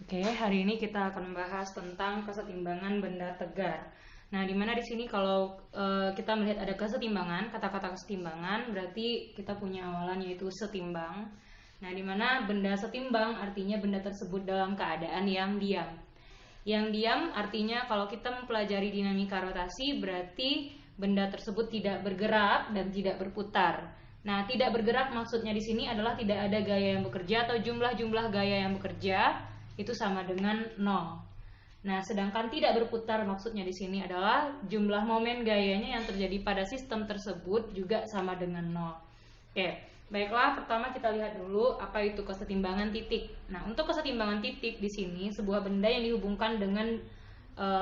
Oke, hari ini kita akan membahas tentang kesetimbangan benda tegar. Nah, dimana di sini kalau kita melihat ada kesetimbangan, kata-kata kesetimbangan berarti kita punya awalan yaitu setimbang. Nah, dimana benda setimbang artinya benda tersebut dalam keadaan yang diam. Yang diam artinya kalau kita mempelajari dinamika rotasi berarti benda tersebut tidak bergerak dan tidak berputar. Nah, tidak bergerak maksudnya di sini adalah tidak ada gaya yang bekerja atau jumlah-jumlah gaya yang bekerja itu sama dengan 0. Nah, sedangkan tidak berputar maksudnya di sini adalah jumlah momen gayanya yang terjadi pada sistem tersebut juga sama dengan 0. Oke, baiklah, pertama kita lihat dulu apa itu kesetimbangan titik. Nah, untuk kesetimbangan titik di sini sebuah benda yang dihubungkan dengan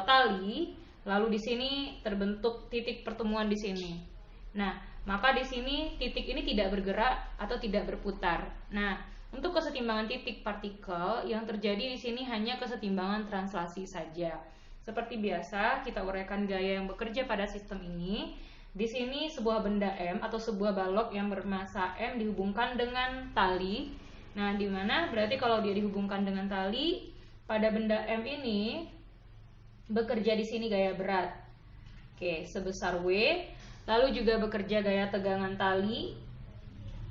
tali, lalu di sini terbentuk titik pertemuan di sini. Nah, maka di sini titik ini tidak bergerak atau tidak berputar. Nah, untuk kesetimbangan titik partikel yang terjadi di sini hanya kesetimbangan translasi saja. Seperti biasa, kita uraikan gaya yang bekerja pada sistem ini. Di sini sebuah benda M atau sebuah balok yang bermassa M dihubungkan dengan tali. Nah, di mana berarti kalau dia dihubungkan dengan tali, pada benda M ini bekerja di sini gaya berat. Oke, sebesar W. Lalu juga bekerja gaya tegangan tali.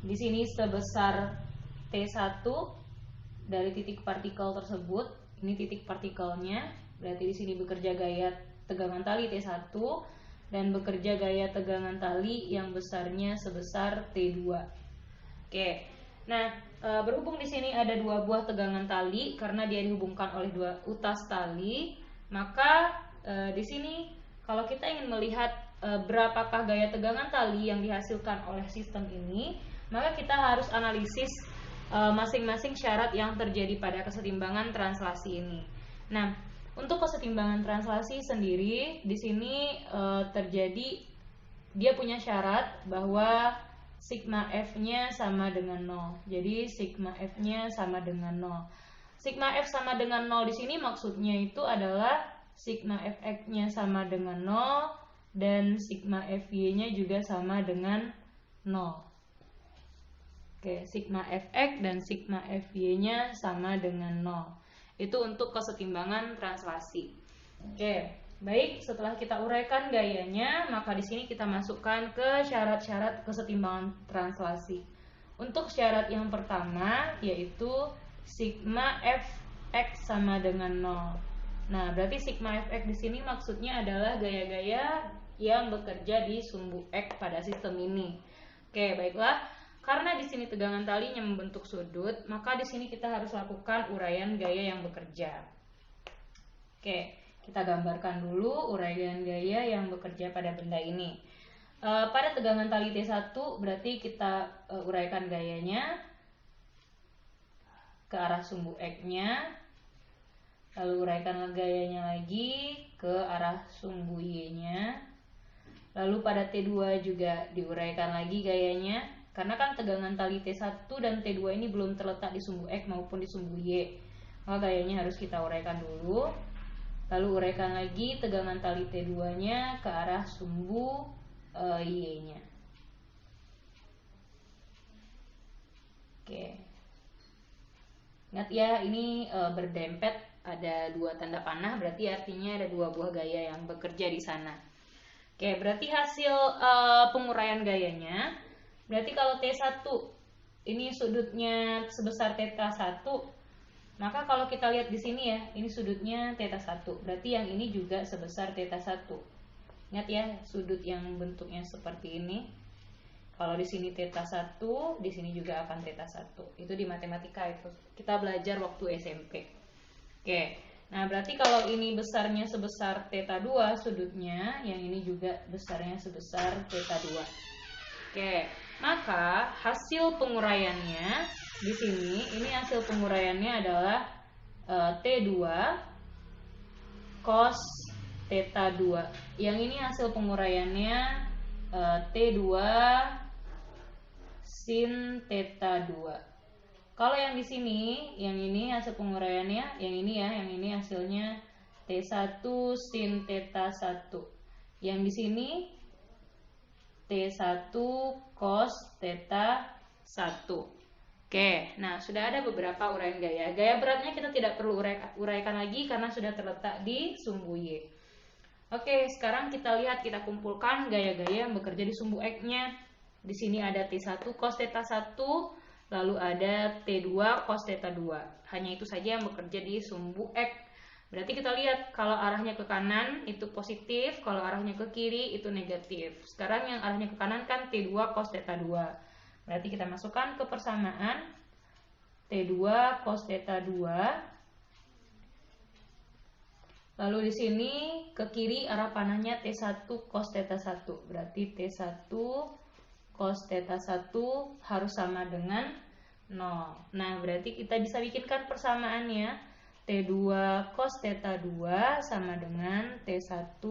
Di sini sebesar T1 dari titik partikel tersebut. Ini titik partikelnya. Berarti di sini bekerja gaya tegangan tali T1 dan bekerja gaya tegangan tali yang besarnya sebesar T2. Oke. Nah, berhubung di sini ada dua buah tegangan tali karena dia dihubungkan oleh dua utas tali, maka di sini kalau kita ingin melihat berapakah gaya tegangan tali yang dihasilkan oleh sistem ini, maka kita harus analisis masing-masing syarat yang terjadi pada kesetimbangan translasi ini. Nah, untuk kesetimbangan translasi sendiri di sini terjadi dia punya syarat bahwa sigma F-nya sama dengan 0. Jadi sigma F-nya sama dengan 0. Sigma F sama dengan 0 di sini maksudnya itu adalah sigma Fx-nya sama dengan 0 dan sigma Fy-nya juga sama dengan 0. Oke, sigma Fx dan sigma Fy-nya sama dengan 0. Itu untuk kesetimbangan translasi. Oke, baik, setelah kita uraikan gayanya, maka di sini kita masukkan ke syarat-syarat kesetimbangan translasi. Untuk syarat yang pertama yaitu sigma Fx sama dengan 0. Nah, berarti sigma Fx di sini maksudnya adalah gaya-gaya yang bekerja di sumbu X pada sistem ini. Oke, baiklah. Karena di sini tegangan talinya membentuk sudut, maka di sini kita harus lakukan uraian gaya yang bekerja. Oke, kita gambarkan dulu uraian gaya yang bekerja pada benda ini. Pada tegangan tali T1 berarti kita uraikan gayanya ke arah sumbu X-nya. Lalu uraikan gayanya lagi ke arah sumbu Y-nya. Lalu pada T2 juga diuraikan lagi gayanya. Karena kan tegangan tali T1 dan T2 ini belum terletak di sumbu X maupun di sumbu Y. Maka gayanya harus kita uraikan dulu. Lalu uraikan lagi tegangan tali T2-nya ke arah sumbu Y-nya. Oke. Ingat ya, ini berdempet, ada dua tanda panah, berarti artinya ada dua buah gaya yang bekerja di sana. Oke, berarti hasil penguraian gayanya, berarti kalau T1 ini sudutnya sebesar θ1, maka kalau kita lihat di sini ya, ini sudutnya θ1. Berarti yang ini juga sebesar θ1. Ingat ya, sudut yang bentuknya seperti ini. Kalau di sini θ1, di sini juga akan θ1. Itu di matematika itu. Kita belajar waktu SMP. Oke. Nah, berarti kalau ini besarnya sebesar θ2 sudutnya, yang ini juga besarnya sebesar θ2. Oke, maka hasil penguraiannya di sini, ini hasil penguraiannya adalah T2 cos θ2. Yang ini hasil penguraiannya T2 sin θ2. Kalau yang di sini, yang ini hasil penguraiannya, yang ini ya, yang ini hasilnya T1 sin θ1. Yang di sini T1 cos θ1. Oke, nah sudah ada beberapa uraian gaya. Gaya beratnya kita tidak perlu uraikan lagi karena sudah terletak di sumbu Y. Oke, sekarang kita lihat, kita kumpulkan gaya-gaya yang bekerja di sumbu X-nya. Di sini ada T1 cos theta 1, lalu ada T2 cos theta 2. Hanya itu saja yang bekerja di sumbu X. Berarti kita lihat, kalau arahnya ke kanan itu positif, kalau arahnya ke kiri itu negatif. Sekarang yang arahnya ke kanan kan T2 cos theta 2. Berarti kita masukkan ke persamaan T2 cos theta 2. Lalu di sini ke kiri arah panahnya T1 cos theta 1. Berarti T1 cos theta 1 harus sama dengan 0. Nah, berarti kita bisa bikinkan persamaannya. T2 cos theta 2 sama dengan T1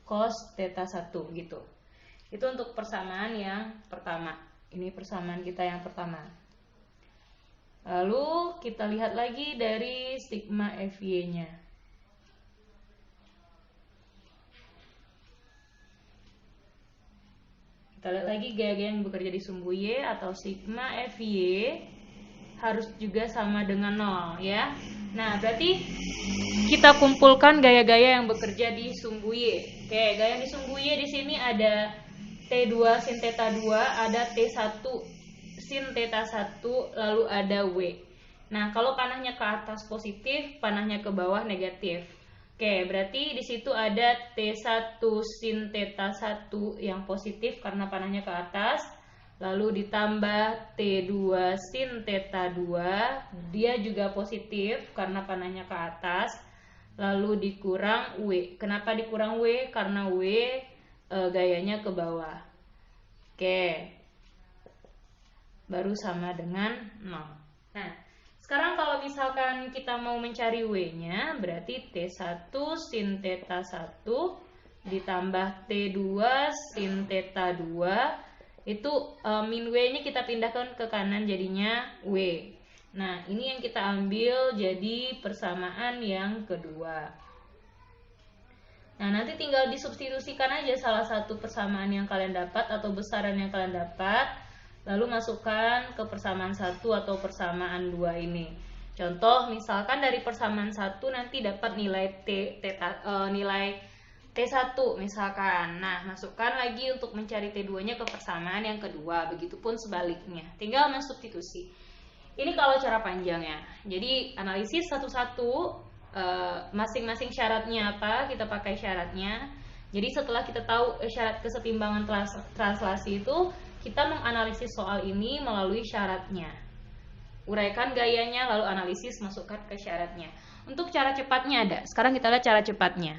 cos theta 1 gitu. Itu untuk persamaan yang pertama. Ini persamaan kita yang pertama. Lalu kita lihat lagi dari sigma FY-nya. Kita lihat lagi gaya-gaya yang bekerja di sumbu Y atau sigma FY harus juga sama dengan 0 ya. Nah, berarti kita kumpulkan gaya-gaya yang bekerja di sumbu Y. Oke, gaya di sumbu Y di sini ada T2 sin theta 2, ada T1 sin theta 1, lalu ada W. Nah, kalau panahnya ke atas positif, panahnya ke bawah negatif. Oke, berarti di situ ada T1 sin theta 1 yang positif karena panahnya ke atas, lalu ditambah T2 sin theta 2, dia juga positif karena panahnya ke atas, lalu dikurang W. Kenapa dikurang W? Karena W gayanya ke bawah. Oke, baru sama dengan 0. Nah, sekarang kalau misalkan kita mau mencari W-nya, berarti T1 sin theta 1 ditambah T2 sin theta 2, itu min W-nya kita pindahkan ke kanan jadinya W. Nah, ini yang kita ambil jadi persamaan yang kedua. Nah, nanti tinggal disubstitusikan aja salah satu persamaan yang kalian dapat atau besaran yang kalian dapat, lalu masukkan ke persamaan 1 atau persamaan 2 ini. Contoh, misalkan dari persamaan 1 nanti dapat nilai nilai T1 misalkan. Nah, masukkan lagi untuk mencari T2-nya ke persamaan yang kedua, begitupun sebaliknya. Tinggal mensubstitusi. Ini kalau cara panjangnya. Jadi, analisis satu-satu, masing-masing syaratnya apa, kita pakai syaratnya. Jadi setelah kita tahu syarat kesetimbangan translasi itu, kita menganalisis soal ini melalui syaratnya. Uraikan gayanya, lalu analisis, masukkan ke syaratnya. Untuk cara cepatnya ada. Sekarang kita lihat cara cepatnya.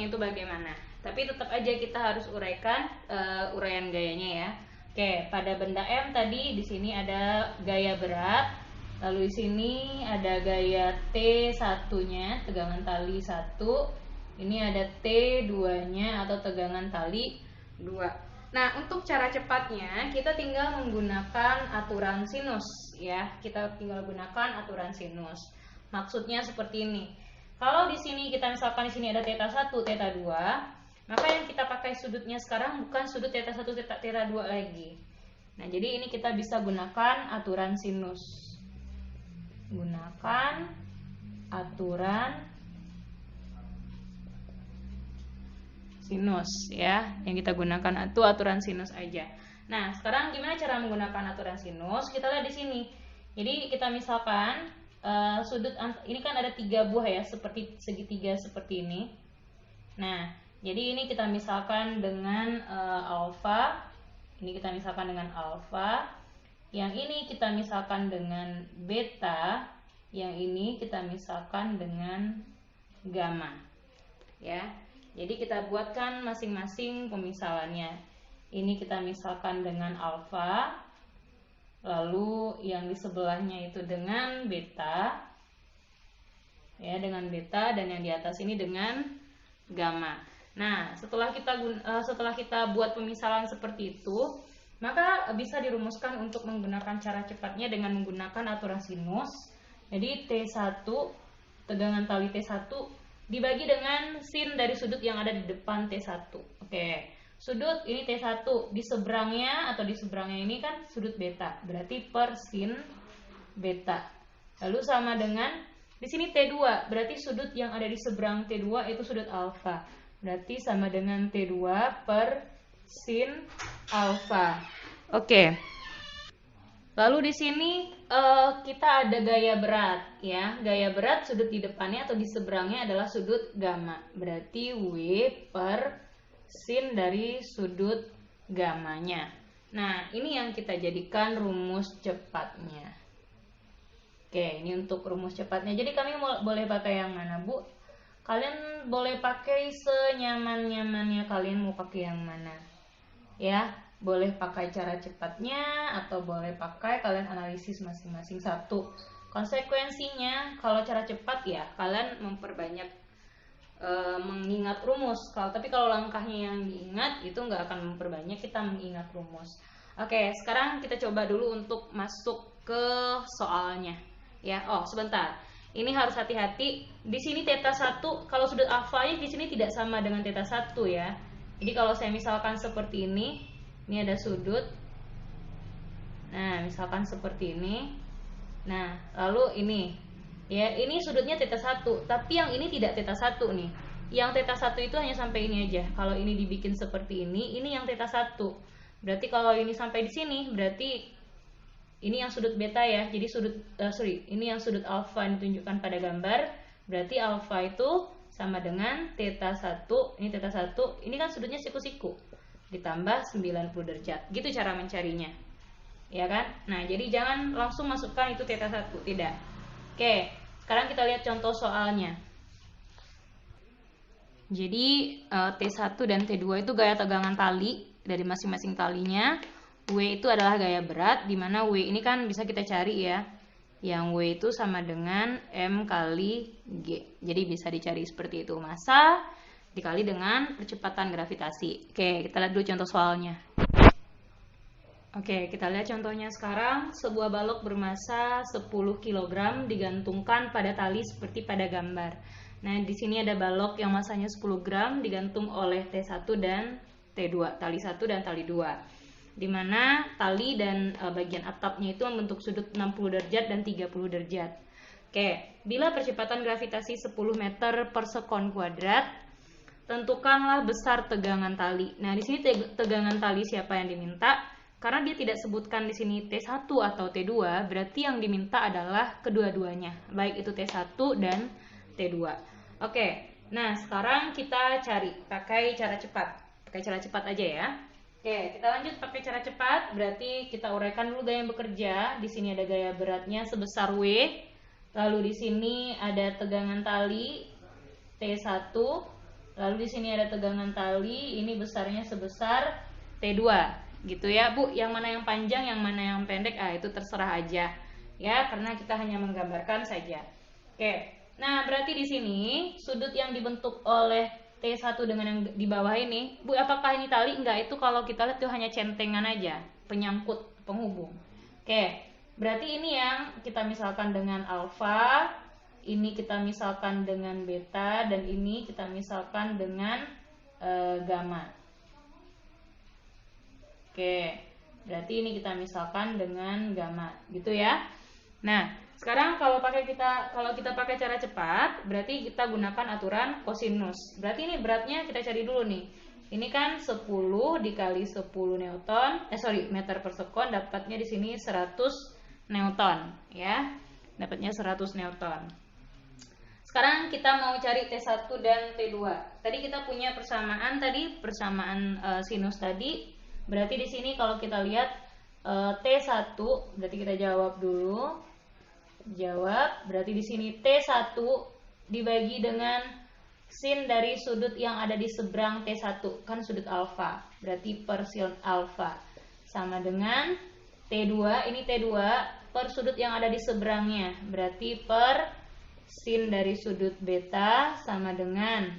Itu bagaimana. Tapi tetap aja kita harus uraikan uraian gayanya ya. Oke, pada benda M tadi di sini ada gaya berat. Lalu di sini ada gaya T1-nya, tegangan tali 1. Ini ada T2-nya atau tegangan tali 2. Nah, untuk cara cepatnya kita tinggal menggunakan aturan sinus ya. Kita tinggal gunakan aturan sinus. Maksudnya seperti ini. Kalau di sini kita misalkan di sini ada theta 1, theta 2, maka yang kita pakai sudutnya sekarang bukan sudut theta 1, theta 2 lagi. Nah, jadi ini kita bisa gunakan aturan sinus. Gunakan aturan sinus ya. Yang kita gunakan itu aturan sinus aja. Nah, sekarang gimana cara menggunakan aturan sinus? Kita lihat di sini. Jadi kita misalkan sudut ini kan ada 3 buah ya, seperti segitiga seperti ini. Nah, jadi ini kita misalkan dengan alfa. Ini kita misalkan dengan alfa. Yang ini kita misalkan dengan beta, yang ini kita misalkan dengan gamma. Ya. Jadi kita buatkan masing-masing pemisalannya. Ini kita misalkan dengan alfa, lalu yang di sebelahnya itu dengan beta. Ya, dengan beta, dan yang di atas ini dengan gamma. Nah, setelah kita buat pemisalan seperti itu, maka bisa dirumuskan untuk menggunakan cara cepatnya dengan menggunakan aturan sinus. Jadi T1, tegangan tali T1 dibagi dengan sin dari sudut yang ada di depan T1. Oke. Sudut ini T1, di seberangnya ini kan sudut beta, berarti per sin beta. Lalu sama dengan di sini T2, berarti sudut yang ada di seberang T2 itu sudut alfa. Berarti sama dengan T2 per sin alfa. Oke. Lalu di sini kita ada gaya berat ya. Gaya berat sudut di depannya atau di seberangnya adalah sudut gamma. Berarti W per sin dari sudut gamanya. Nah, ini yang kita jadikan rumus cepatnya. Oke, ini untuk rumus cepatnya. Jadi kami boleh pakai yang mana, Bu? Kalian boleh pakai senyaman-nyamannya kalian mau pakai yang mana. Ya, boleh pakai cara cepatnya atau boleh pakai kalian analisis masing-masing satu. Konsekuensinya kalau cara cepat ya kalian memperbanyak mengingat rumus. Tapi kalau langkahnya yang diingat itu nggak akan memperbanyak, kita mengingat rumus. Oke, sekarang kita coba dulu untuk masuk ke soalnya. Ya, sebentar. Ini harus hati-hati. Di sini theta 1 kalau sudut alfanya di sini tidak sama dengan theta 1 ya. Jadi kalau saya misalkan seperti ini ada sudut. Nah, misalkan seperti ini. Nah, lalu ini. Ya, ini sudutnya theta 1, tapi yang ini tidak theta 1 nih. Yang theta 1 itu hanya sampai ini aja. Kalau ini dibikin seperti ini yang theta 1. Berarti kalau ini sampai di sini, berarti ini yang sudut beta ya. Jadi ini yang sudut alfa yang ditunjukkan pada gambar. Berarti alfa itu sama dengan theta 1. Ini theta 1, ini kan sudutnya siku-siku. Ditambah 90 derajat. Gitu cara mencarinya. Ya kan? Nah, jadi jangan langsung masukkan itu theta 1, tidak. Oke, sekarang kita lihat contoh soalnya. Jadi T1 dan T2 itu gaya tegangan tali dari masing-masing talinya. W itu adalah gaya berat, di mana W ini kan bisa kita cari ya. Yang W itu sama dengan M kali G. Jadi bisa dicari seperti itu, massa dikali dengan percepatan gravitasi. Oke, kita lihat dulu contoh soalnya. Oke, kita lihat contohnya sekarang. Sebuah balok bermassa 10 kg digantungkan pada tali seperti pada gambar. Nah, di sini ada balok yang massanya 10 gram digantung oleh T1 dan T2, tali 1 dan tali 2. Di mana tali dan bagian atapnya itu membentuk sudut 60 derajat dan 30 derajat. Oke, bila percepatan gravitasi 10 meter per sekon kuadrat, tentukanlah besar tegangan tali. Nah, di sini tegangan tali siapa yang diminta? Karena dia tidak sebutkan di sini T1 atau T2, berarti yang diminta adalah kedua-duanya, baik itu T1 dan T2. Oke, nah sekarang kita cari pakai cara cepat. Pakai cara cepat aja ya. Oke, kita lanjut pakai cara cepat. Berarti kita uraikan dulu gaya yang bekerja. Di sini ada gaya beratnya sebesar W. Lalu di sini ada tegangan tali T1. Lalu di sini ada tegangan tali, ini besarnya sebesar T2. Gitu ya Bu, yang mana yang panjang, yang mana yang pendek, itu terserah aja ya, karena kita hanya menggambarkan saja. Oke, nah berarti di sini sudut yang dibentuk oleh T1 dengan yang di bawah ini, Bu, apakah ini tali? Enggak, itu kalau kita lihat itu hanya centengan aja, penyangkut, penghubung. Oke, berarti ini yang kita misalkan dengan alfa, ini kita misalkan dengan beta, dan ini kita misalkan dengan gamma. Oke, berarti ini kita misalkan dengan gamma, gitu ya. Nah, sekarang kalau kita pakai cara cepat, berarti kita gunakan aturan kosinus. Berarti ini beratnya kita cari dulu nih. Ini kan 10 dikali 10 meter per sekon, dapatnya di sini 100 newton, ya. Dapatnya 100 newton. Sekarang kita mau cari T1 dan T2. Tadi kita punya persamaan sinus tadi. Berarti di sini kalau kita lihat T1, berarti kita jawab dulu. Jawab, berarti di sini T1 dibagi dengan sin dari sudut yang ada di seberang T1, kan sudut alfa. Berarti per sin alfa sama dengan T2, ini T2 per sudut yang ada di seberangnya. Berarti per sin dari sudut beta sama dengan,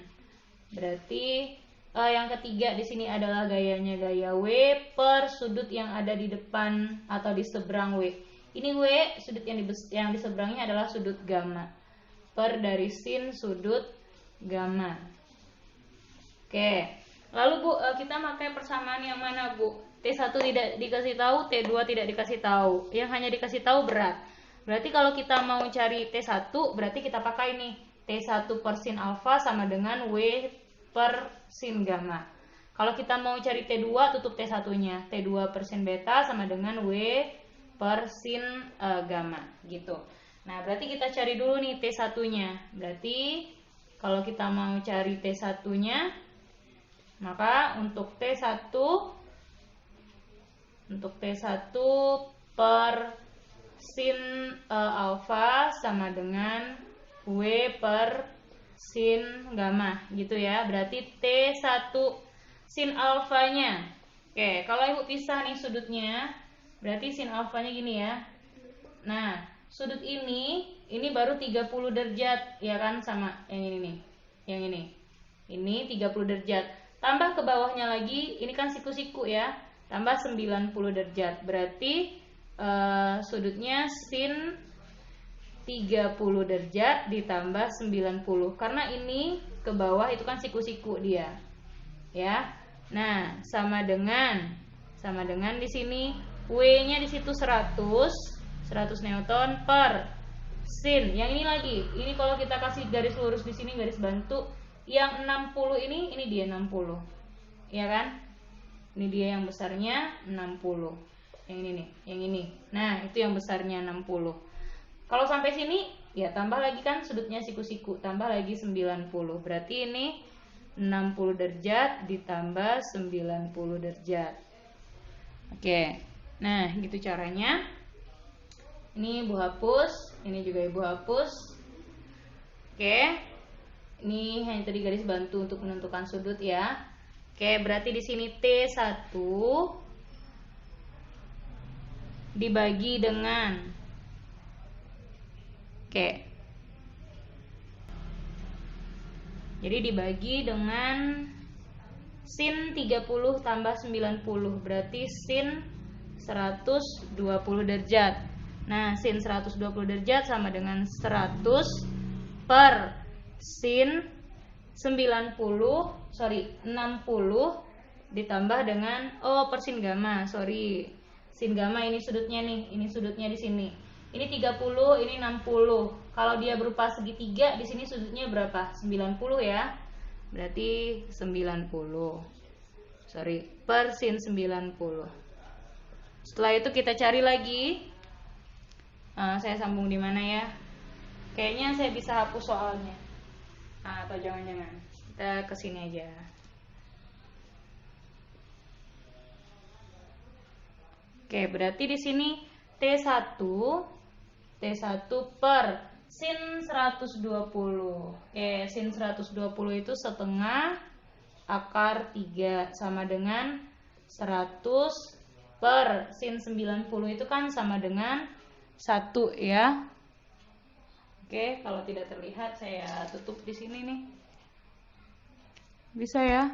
berarti yang ketiga di sini adalah gayanya gaya W per sudut yang ada di depan atau di seberang W. Ini W, sudut yang di seberangnya adalah sudut gamma. Per dari sin sudut gamma. Oke, Lalu Bu, kita pakai persamaan yang mana Bu? T1 tidak dikasih tahu, T2 tidak dikasih tahu. Yang hanya dikasih tahu berat. Berarti kalau kita mau cari T1, berarti kita pakai nih T1 per sin alfa sama dengan W per sin gamma. Kalau kita mau cari T2, tutup T1-nya. T2 per sin beta sama dengan W per sin gamma gitu. Nah, berarti kita cari dulu nih T1-nya. Berarti kalau kita mau cari T1-nya, maka untuk T1 per sin alfa sama dengan W per sin gamma gitu ya. Berarti T1 sin alfanya. Oke, kalau Ibu pisah nih sudutnya, berarti sin alfanya gini ya. Nah, sudut ini baru 30 derajat ya kan, sama yang ini nih. Yang ini. Ini 30 derajat. Tambah ke bawahnya lagi, ini kan siku-siku ya. Tambah 90 derajat. Berarti sudutnya sin 30 derajat ditambah 90. Karena ini ke bawah itu kan siku-siku dia. Ya. Nah, sama dengan di sini W-nya di situ 100 Newton per sin. Yang ini lagi. Ini kalau kita kasih garis lurus di sini, garis bantu, yang 60 ini dia 60. Ya kan? Ini dia yang besarnya 60. Yang ini nih, yang ini. Nah, itu yang besarnya 60. Kalau sampai sini ya tambah lagi kan sudutnya siku-siku, tambah lagi 90. Berarti ini 60 derajat ditambah 90 derajat. Oke. Nah, gitu caranya. Ini Ibu hapus, ini juga Ibu hapus. Oke. Ini hanya tadi garis bantu untuk menentukan sudut ya. Oke, berarti di sini T1 dibagi dengan jadi dibagi dengan sin 30 tambah 90, berarti sin 120 derajat. Nah, sin 120 derajat sama dengan 100 per sin 60 ditambah dengan per sin gamma. Sin gamma ini sudutnya nih, ini sudutnya di sini. Ini 30, ini 60. Kalau dia berupa segitiga, di sini sudutnya berapa? 90 ya. Berarti 90. Per sin 90. Setelah itu kita cari lagi. Saya sambung di mana ya? Kayaknya saya bisa hapus soalnya. Atau jangan-jangan kita kesini aja. Oke, berarti di sini T1 per sin 120. Oke, sin 120 itu setengah akar 3 sama dengan 100 per sin 90 itu kan sama dengan 1 ya. Oke, kalau tidak terlihat saya tutup di sini nih. Bisa ya?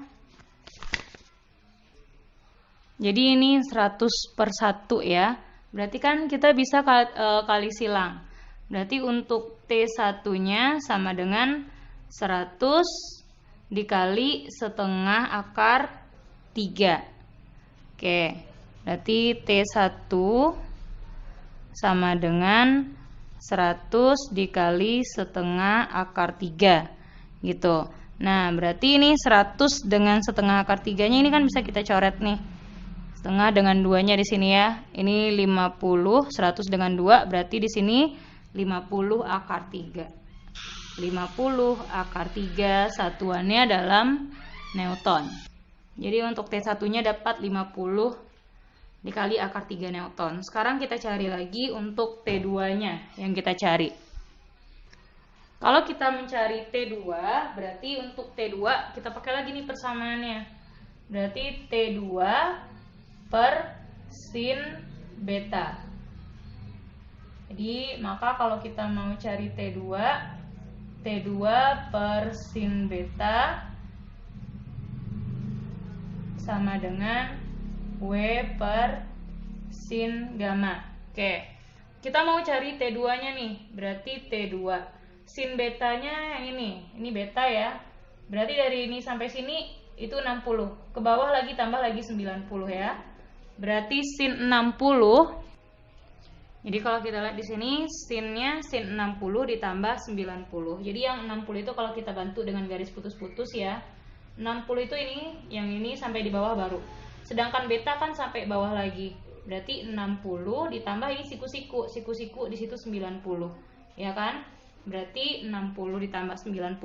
Jadi ini 100 per 1 ya. Berarti kan kita bisa kali silang. Berarti untuk T1-nya sama dengan 100 dikali setengah akar 3. Oke, berarti T1 sama dengan 100 dikali setengah akar 3 gitu. Nah, berarti ini 100 dengan setengah akar 3-nya ini kan bisa kita coret nih. Setengah dengan 2-nya di sini ya. Ini 50, 100 dengan 2 berarti di sini 50 akar 3. 50 akar 3 satuannya dalam Newton. Jadi untuk T1-nya dapat 50 dikali akar 3 Newton. Sekarang kita cari lagi untuk T2-nya yang kita cari. Kalau kita mencari T2, berarti untuk T2 kita pakai lagi nih persamaannya. Berarti T2 per sin beta. Jadi maka kalau kita mau cari T2 per sin beta sama dengan W per sin gamma. Oke, kita mau cari T2-nya nih. Berarti T2 sin betanya yang ini beta ya. Berarti dari ini sampai sini itu 60. Ke bawah lagi tambah lagi 90 ya. Berarti sin 60. Jadi kalau kita lihat di sini sinnya sin 60 ditambah 90. Jadi yang 60 itu kalau kita bantu dengan garis putus-putus ya. 60 itu yang ini sampai di bawah baru. Sedangkan beta kan sampai bawah lagi. Berarti 60 ditambah ini siku-siku. Siku-siku di situ 90. Ya kan? Berarti 60 ditambah 90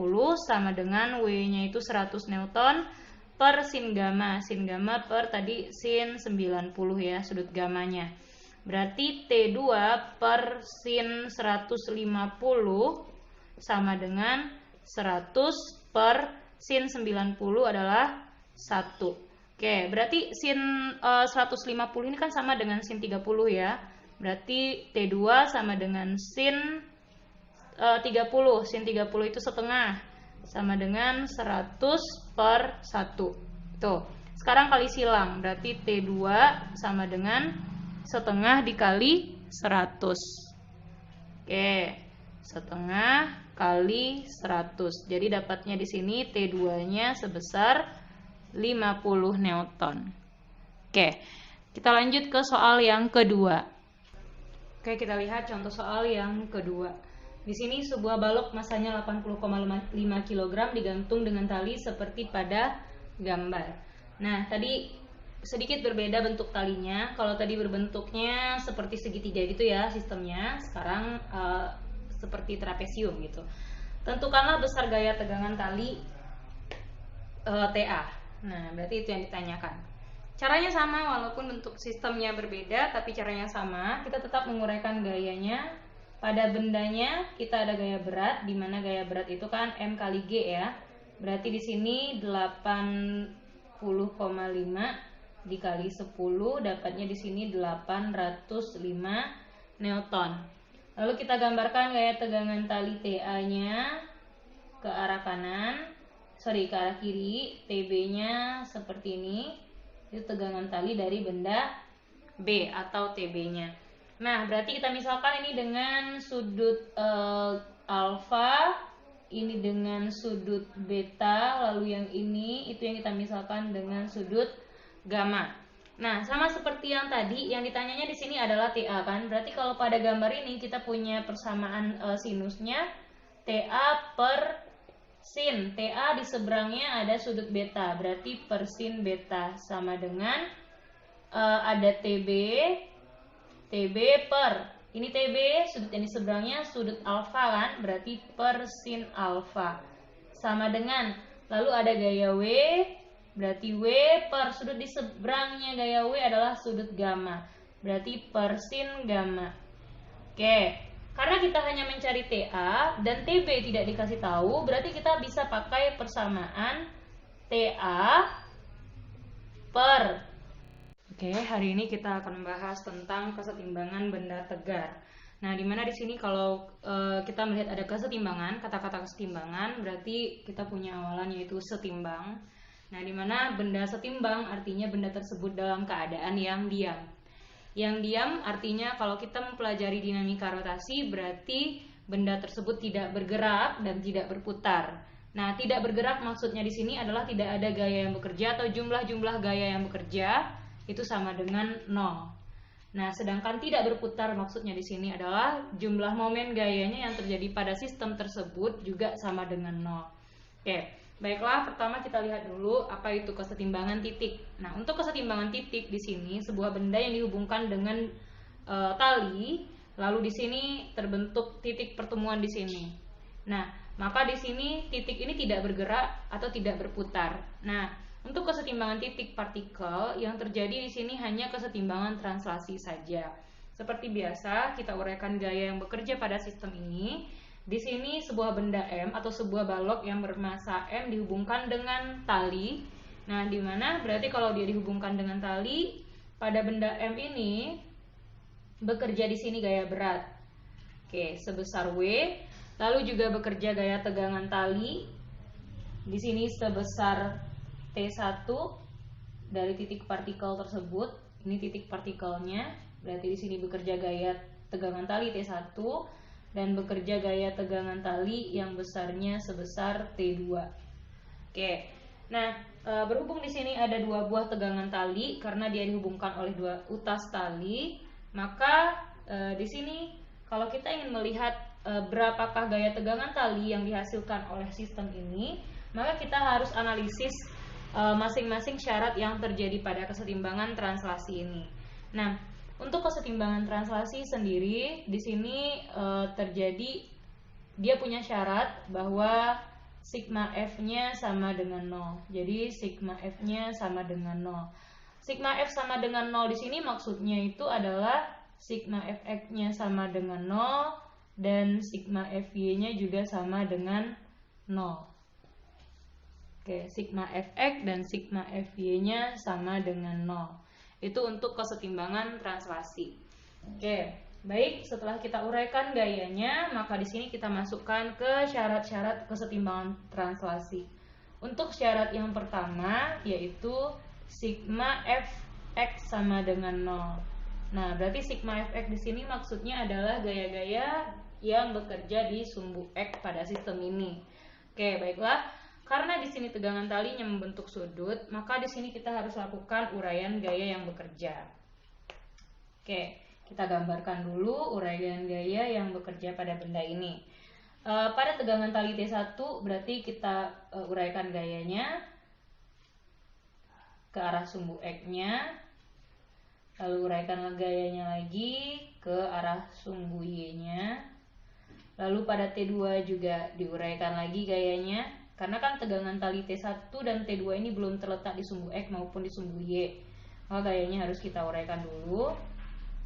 sama dengan W-nya itu 100 Newton per sin gamma. Sin gamma per tadi sin 90 ya, sudut gamanya. Berarti T2 per sin 150 sama dengan 100 per sin 90 adalah 1. Oke, berarti sin 150 ini kan sama dengan sin 30 ya. Berarti T2 sama dengan sin 30. Sin 30 itu setengah. Sama dengan 100 per 1. Tuh, sekarang kali silang. Berarti T2 sama dengan setengah dikali 100. Oke, setengah kali 100. Jadi dapatnya di sini T2-nya sebesar 50 Newton. Oke, kita lanjut ke soal yang kedua. Oke, kita lihat contoh soal yang kedua. Di sini sebuah balok masanya 80,5 kg digantung dengan tali seperti pada gambar. Nah, tadi sedikit berbeda bentuk talinya. Kalau tadi berbentuknya seperti segitiga gitu ya sistemnya, sekarang seperti trapesium gitu. Tentukanlah besar gaya tegangan tali TA. Nah, berarti itu yang ditanyakan. Caranya sama walaupun bentuk sistemnya berbeda, tapi caranya sama. Kita tetap menguraikan gayanya. Pada bendanya kita ada gaya berat, di mana gaya berat itu kan M kali G ya. Berarti di sini 80,5 dikali 10 dapatnya di sini 805 Newton. Lalu kita gambarkan gaya tegangan tali TA-nya ke arah kanan, ke arah kiri, TB-nya seperti ini. Itu tegangan tali dari benda B atau TB-nya. Nah, berarti kita misalkan ini dengan sudut alfa, ini dengan sudut beta, lalu yang ini itu yang kita misalkan dengan sudut gamma. Nah, sama seperti yang tadi, yang ditanyanya di sini adalah TA kan. Berarti kalau pada gambar ini kita punya persamaan sinusnya TA per sin. TA di seberangnya ada sudut beta, berarti per sin beta sama dengan ada TB per ini TB, sudut yang di seberangnya sudut alfa kan, berarti per sin alfa sama dengan, lalu ada gaya W, berarti W per sudut di seberangnya gaya W adalah sudut gamma, berarti per sin gamma. Oke, karena kita hanya mencari TA dan TB tidak dikasih tahu, berarti kita bisa pakai persamaan TA per. Oke, hari ini kita akan membahas tentang kesetimbangan benda tegar. Nah, dimana di sini kalau kita melihat ada kesetimbangan, kata-kata kesetimbangan berarti kita punya awalan yaitu setimbang. Nah, dimana benda setimbang artinya benda tersebut dalam keadaan yang diam. Yang diam artinya kalau kita mempelajari dinamika rotasi berarti benda tersebut tidak bergerak dan tidak berputar. Nah, tidak bergerak maksudnya di sini adalah tidak ada gaya yang bekerja atau jumlah-jumlah gaya yang bekerja itu sama dengan 0. Nah, sedangkan tidak berputar maksudnya di sini adalah jumlah momen gayanya yang terjadi pada sistem tersebut juga sama dengan 0. Oke, baiklah, pertama kita lihat dulu apa itu kesetimbangan titik. Nah, untuk kesetimbangan titik di sini sebuah benda yang dihubungkan dengan tali, lalu di sini terbentuk titik pertemuan di sini. Nah, maka di sini titik ini tidak bergerak atau tidak berputar. Nah, untuk kesetimbangan titik partikel yang terjadi di sini hanya kesetimbangan translasi saja. Seperti biasa, kita uraikan gaya yang bekerja pada sistem ini. Di sini sebuah benda M atau sebuah balok yang bermassa M dihubungkan dengan tali. Nah, di mana berarti kalau dia dihubungkan dengan tali, pada benda M ini bekerja di sini gaya berat. Oke, sebesar W. Lalu juga bekerja gaya tegangan tali. Di sini sebesar T1 dari titik partikel tersebut. Ini titik partikelnya. Berarti di sini bekerja gaya tegangan tali T1 dan bekerja gaya tegangan tali yang besarnya sebesar T2. Oke. Nah, berhubung di sini ada dua buah tegangan tali karena dia dihubungkan oleh dua utas tali, maka di sini kalau kita ingin melihat berapakah gaya tegangan tali yang dihasilkan oleh sistem ini, maka kita harus analisis masing-masing syarat yang terjadi pada kesetimbangan translasi ini. Nah, untuk kesetimbangan translasi sendiri di sini terjadi, dia punya syarat bahwa sigma F-nya sama dengan 0. Jadi sigma F-nya sama dengan 0. Sigma F sama dengan 0 di sini maksudnya itu adalah sigma Fx-nya sama dengan 0 dan sigma Fy-nya juga sama dengan 0. Oke, sigma Fx dan sigma Fy-nya sama dengan 0. Itu untuk kesetimbangan translasi. Oke. Baik, setelah kita uraikan gayanya, maka di sini kita masukkan ke syarat-syarat kesetimbangan translasi. Untuk syarat yang pertama yaitu sigma Fx sama dengan 0. Nah, berarti sigma Fx di sini maksudnya adalah gaya-gaya yang bekerja di sumbu X pada sistem ini. Oke, baiklah. Karena di sini tegangan talinya membentuk sudut, maka di sini kita harus lakukan uraian gaya yang bekerja. Oke. Kita gambarkan dulu uraian gaya yang bekerja pada benda ini. Pada tegangan tali T1 berarti kita uraikan gayanya ke arah sumbu X-nya. Lalu uraikan gayanya lagi ke arah sumbu Y-nya. Lalu pada T2 juga diuraikan lagi gayanya. Karena kan tegangan tali T1 dan T2 ini belum terletak di sumbu X maupun di sumbu Y. Maka gayanya harus kita uraikan dulu.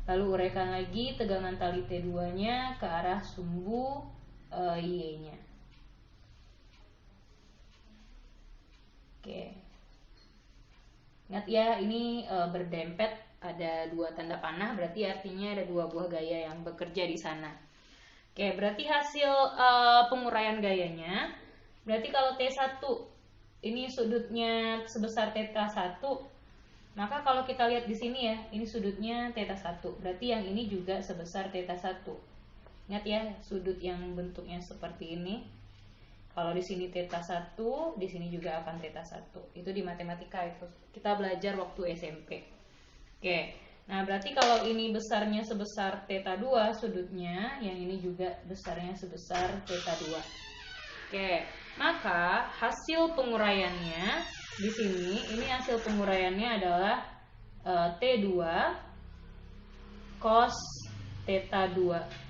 Lalu uraikan lagi tegangan tali T2-nya ke arah sumbu Y-nya. Oke. Ingat ya, ini berdempet, ada dua tanda panah, berarti artinya ada dua buah gaya yang bekerja di sana. Oke, berarti hasil penguraian gayanya, berarti kalau T1 ini sudutnya sebesar θ1, maka kalau kita lihat di sini ya, ini sudutnya θ1. Berarti yang ini juga sebesar θ1. Ingat ya, sudut yang bentuknya seperti ini. Kalau di sini θ1, di sini juga akan θ1. Itu di matematika itu. Kita belajar waktu SMP. Oke. Nah, berarti kalau ini besarnya sebesar θ2 sudutnya, yang ini juga besarnya sebesar θ2. Oke. Maka hasil penguraiannya di sini, ini hasil penguraiannya adalah T2 cos θ2.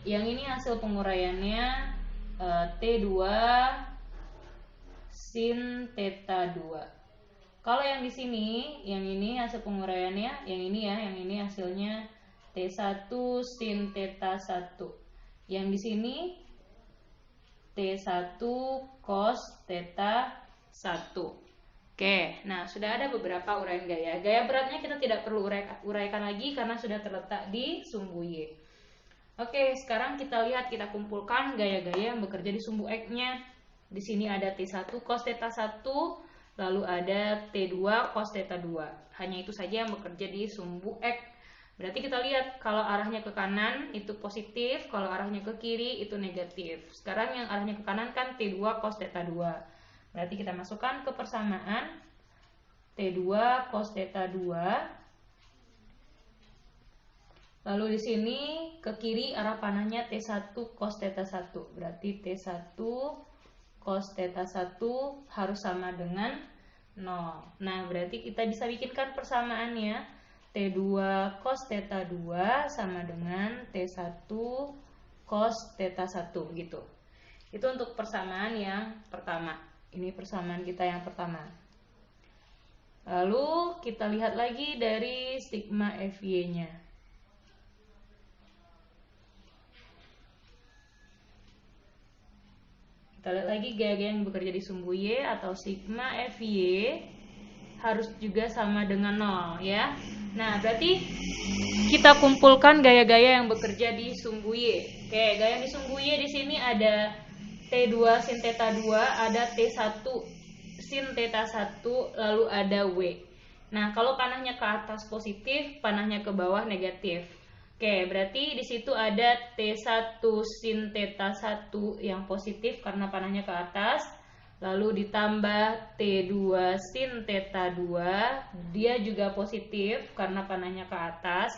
Yang ini hasil penguraiannya T2 sin θ2. Kalau yang di sini, yang ini hasil penguraiannya, yang ini ya, yang ini hasilnya T1 sin θ1. Yang di sini T1 cos θ1. Oke, nah sudah ada beberapa uraian gaya. Gaya beratnya kita tidak perlu uraikan lagi karena sudah terletak di sumbu Y. Oke, sekarang kita lihat, kita kumpulkan gaya-gaya yang bekerja di sumbu X-nya. Di sini ada T1 cos θ1, lalu ada T2 cos θ2. Hanya itu saja yang bekerja di sumbu X. Berarti kita lihat, kalau arahnya ke kanan itu positif, kalau arahnya ke kiri itu negatif. Sekarang yang arahnya ke kanan kan T2 cos θ2. Berarti kita masukkan ke persamaan T2 cos θ2. Lalu di sini ke kiri arah panahnya T1 cos θ1. Berarti T1 cos θ1 harus sama dengan 0. Nah, berarti kita bisa bikinkan persamaannya. T2 cos θ2 sama dengan T1 cos θ1 gitu. Itu untuk persamaan yang pertama. Ini persamaan kita yang pertama. Lalu kita lihat lagi dari sigma Fy-nya. Kita lihat lagi gaya-gaya yang bekerja di sumbu Y atau sigma Fy harus juga sama dengan 0 ya. Nah, berarti kita kumpulkan gaya-gaya yang bekerja di sumbu Y. Oke, gaya di sumbu Y di sini ada T2 sin θ2, ada T1 sin θ1, lalu ada W. Nah, kalau panahnya ke atas positif, panahnya ke bawah negatif. Oke, berarti di situ ada T1 sin θ1 yang positif karena panahnya ke atas. lalu ditambah T2 sin theta 2, dia juga positif karena panahnya ke atas,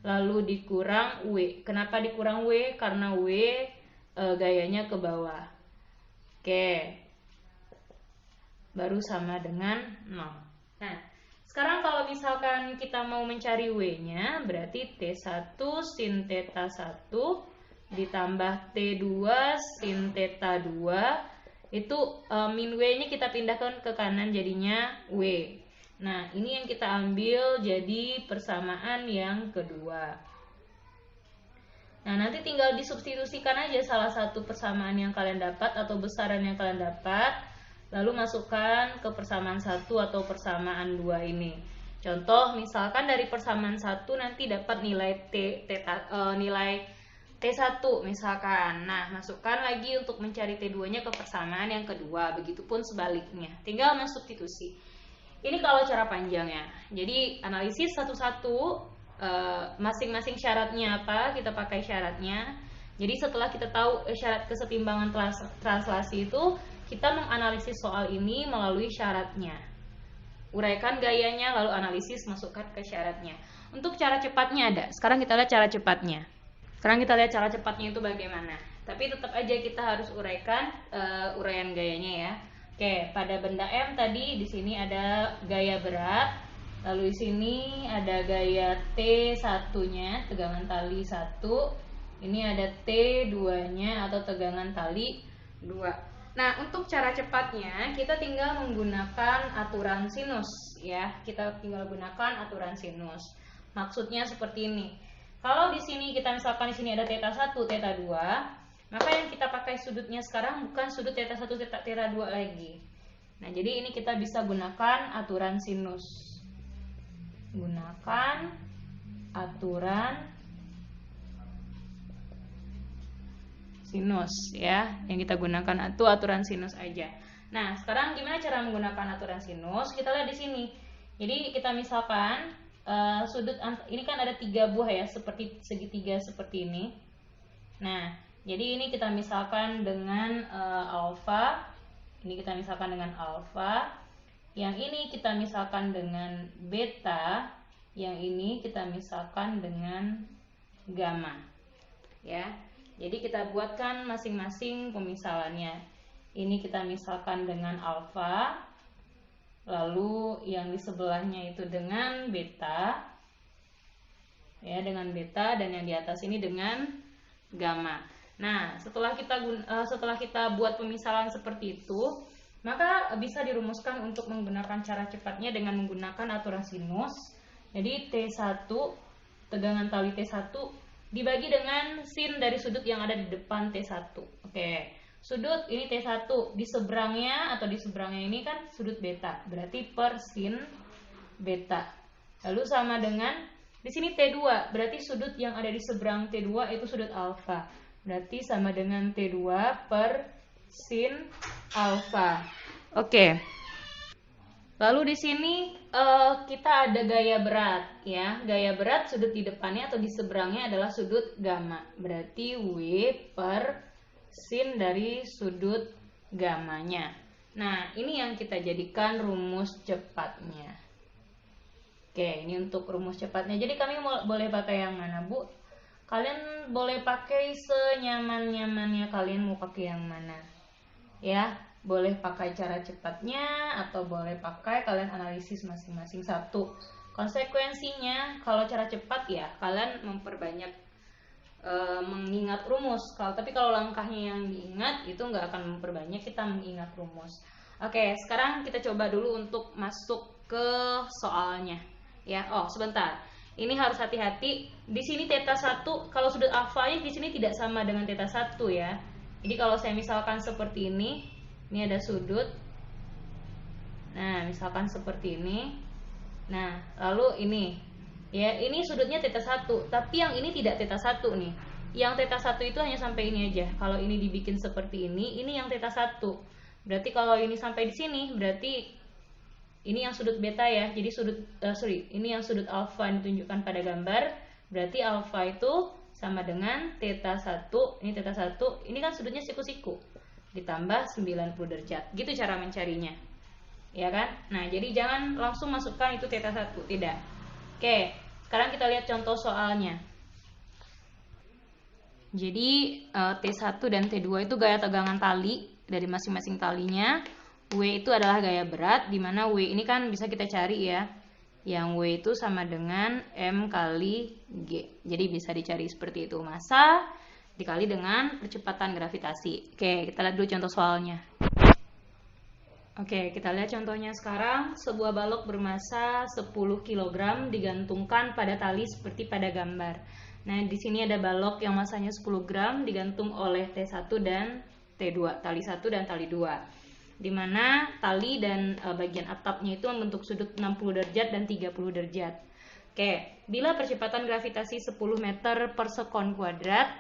lalu dikurang W. Kenapa dikurang W? Karena W gayanya ke bawah. Oke, baru sama dengan 0. Nah, sekarang kalau misalkan kita mau mencari W-nya, berarti T1 sin theta 1 ditambah T2 sin theta 2, itu min W-nya kita pindahkan ke kanan jadinya W. Nah, ini yang kita ambil jadi persamaan yang kedua. Nah, nanti tinggal disubstitusikan aja salah satu persamaan yang kalian dapat atau besaran yang kalian dapat, lalu masukkan ke persamaan 1 atau persamaan 2 ini. Contoh, misalkan dari persamaan 1 nanti dapat nilai nilai T1 misalkan. Nah, masukkan lagi untuk mencari T2-nya ke persamaan yang kedua. Begitupun sebaliknya. Tinggal mensubstitusi. Ini kalau cara panjangnya. Jadi, analisis satu-satu, masing-masing syaratnya apa, kita pakai syaratnya. Jadi, setelah kita tahu syarat kesetimbangan translasi itu, kita menganalisis soal ini melalui syaratnya. Uraikan gayanya, lalu analisis, masukkan ke syaratnya. Untuk cara cepatnya ada. Sekarang kita lihat cara cepatnya. Cara cepatnya itu bagaimana. Tapi tetap aja kita harus uraikan uraian gayanya ya. Oke, pada benda M tadi di sini ada gaya berat. Lalu di sini ada gaya T1-nya, tegangan tali 1. Ini ada T2-nya atau tegangan tali 2. Nah, untuk cara cepatnya kita tinggal menggunakan aturan sinus ya. Kita tinggal gunakan aturan sinus. Maksudnya seperti ini. Kalau di sini kita misalkan di sini ada theta 1, theta 2, maka yang kita pakai sudutnya sekarang bukan sudut theta 1, theta 2 lagi. Nah, jadi ini kita bisa gunakan aturan sinus. Gunakan aturan sinus ya, yang kita gunakan itu aturan sinus aja. Nah, sekarang gimana cara menggunakan aturan sinus? Kita lihat di sini. Jadi kita misalkan sudut ini kan ada 3 buah ya, seperti segitiga seperti ini. Nah, jadi ini kita misalkan dengan alfa. Ini kita misalkan dengan alfa. Yang ini kita misalkan dengan beta. Yang ini kita misalkan dengan gamma. Ya. Jadi kita buatkan masing-masing pemisalannya. Ini kita misalkan dengan alfa, lalu yang di sebelahnya itu dengan beta, ya dengan beta, dan yang di atas ini dengan gamma. Nah, setelah kita buat pemisalan seperti itu, maka bisa dirumuskan untuk menggunakan cara cepatnya dengan menggunakan aturan sinus. Jadi T1, tegangan tali T1 dibagi dengan sin dari sudut yang ada di depan T1. Oke, sudut ini T1, di seberangnya ini kan sudut beta, berarti per sin beta. Lalu sama dengan di sini T2, berarti sudut yang ada di seberang T2 itu sudut alfa, berarti sama dengan T2 per sin alfa. Oke. Lalu di sini kita ada gaya berat ya. Gaya berat sudut di depannya atau di seberangnya adalah sudut gamma. Berarti W per sin dari sudut gammanya. Nah, ini yang kita jadikan rumus cepatnya. Oke, ini untuk rumus cepatnya. Jadi kami boleh pakai yang mana, Bu? Kalian boleh pakai senyaman-nyamannya kalian mau pakai yang mana. Ya. Boleh pakai cara cepatnya atau boleh pakai kalian analisis masing-masing satu. Konsekuensinya kalau cara cepat ya kalian memperbanyak mengingat rumus. Tapi kalau langkahnya yang diingat itu nggak akan memperbanyak, kita mengingat rumus. Oke, sekarang kita coba dulu untuk masuk ke soalnya. Ya, sebentar. Ini harus hati-hati. Di sini theta 1 kalau sudut alfanya di sini tidak sama dengan theta 1 ya. Jadi kalau saya misalkan seperti ini ada sudut. Nah, misalkan seperti ini. Nah, lalu ini. Ya, ini sudutnya theta 1, tapi yang ini tidak theta 1 nih. Yang theta 1 itu hanya sampai ini aja. Kalau ini dibikin seperti ini yang theta 1. Berarti kalau ini sampai di sini, berarti ini yang sudut beta ya. Jadi ini yang sudut alfa yang ditunjukkan pada gambar. Berarti alfa itu sama dengan theta 1. Ini theta 1. Ini kan sudutnya siku-siku. ditambah 90 derajat. Gitu cara mencarinya. Ya kan? Nah, jadi jangan langsung masukkan itu theta 1, tidak. Oke, sekarang kita lihat contoh soalnya. Jadi T1 dan T2 itu gaya tegangan tali dari masing-masing talinya. W itu adalah gaya berat, di mana W ini kan bisa kita cari ya. Yang W itu sama dengan M kali G. Jadi bisa dicari seperti itu. Massa dikali dengan percepatan gravitasi. Oke, kita lihat dulu contoh soalnya. Oke, kita lihat contohnya sekarang. Sebuah balok bermassa 10 kg digantungkan pada tali seperti pada gambar. Nah, di sini ada balok yang masanya 10 gram digantung oleh T1 dan T2, tali 1 dan tali 2. Di mana tali dan bagian atapnya itu membentuk sudut 60 derajat dan 30 derajat. Oke, bila percepatan gravitasi 10 meter per sekon kuadrat,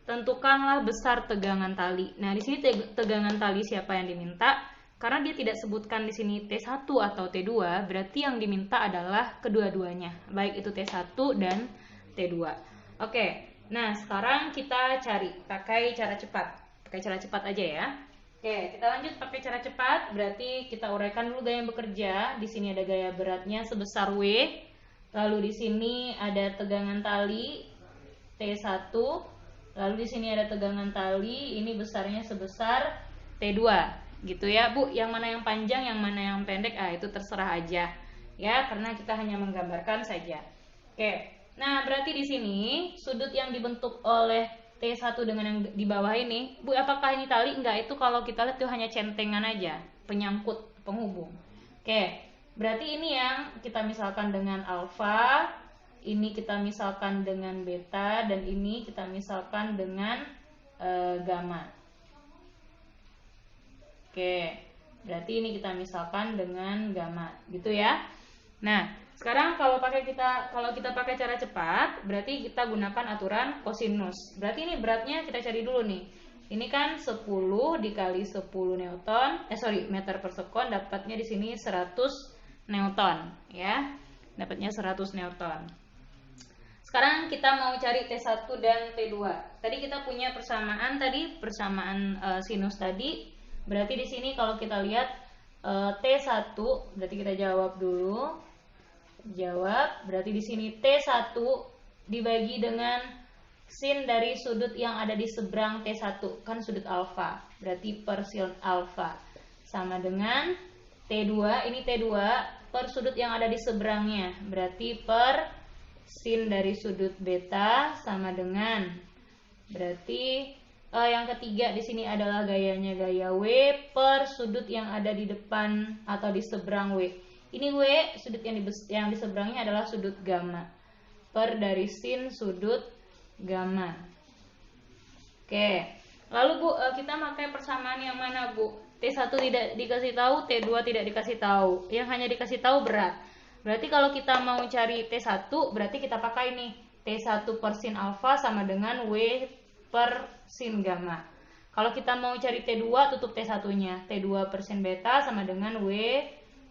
tentukanlah besar tegangan tali. Nah, di sini tegangan tali siapa yang diminta? Karena dia tidak sebutkan di sini T1 atau T2, berarti yang diminta adalah kedua-duanya, baik itu T1 dan T2. Oke, nah sekarang kita cari pakai cara cepat. Pakai cara cepat aja ya. Oke, kita lanjut pakai cara cepat. Berarti kita uraikan dulu gaya yang bekerja. Di sini ada gaya beratnya sebesar W. Lalu di sini ada tegangan tali T1. Lalu di sini ada tegangan tali, ini besarnya sebesar T2. Gitu ya Bu, yang mana yang panjang, yang mana yang pendek, itu terserah aja ya, karena kita hanya menggambarkan saja. Oke, nah berarti di sini sudut yang dibentuk oleh T1 dengan yang di bawah ini, Bu, apakah ini tali? Enggak, itu kalau kita lihat itu hanya centengan aja, penyangkut, penghubung. Oke, berarti ini yang kita misalkan dengan alfa, ini kita misalkan dengan beta, dan ini kita misalkan dengan gamma. Oke, berarti ini kita misalkan dengan gamma, gitu ya. Nah, sekarang kalau kita pakai cara cepat, berarti kita gunakan aturan kosinus. Berarti ini beratnya kita cari dulu nih. Ini kan 10 dikali 10 meter per sekon, dapatnya di sini 100 newton, ya. Dapatnya 100 newton. Sekarang kita mau cari T1 dan T2. Tadi kita punya persamaan sinus tadi. Berarti di sini kalau kita lihat T1, berarti kita jawab dulu. Jawab, berarti di sini T1 dibagi dengan sin dari sudut yang ada di seberang T1, kan sudut alfa. Berarti per sin alfa sama dengan T2, ini T2 per sudut yang ada di seberangnya. Berarti per sin dari sudut beta sama dengan, berarti yang ketiga di sini adalah gayanya gaya W per sudut yang ada di depan atau di seberang W. Ini W, sudut yang di seberangnya adalah sudut gamma. Per dari sin sudut gamma. Oke. Lalu Bu, kita pakai persamaan yang mana Bu? T1 tidak dikasih tahu, T2 tidak dikasih tahu. Yang hanya dikasih tahu berat. Berarti kalau kita mau cari T1, berarti kita pakai nih T1 per sin alfa sama dengan W per sin gamma. Kalau kita mau cari T2, tutup T1-nya. T2 per sin beta sama dengan W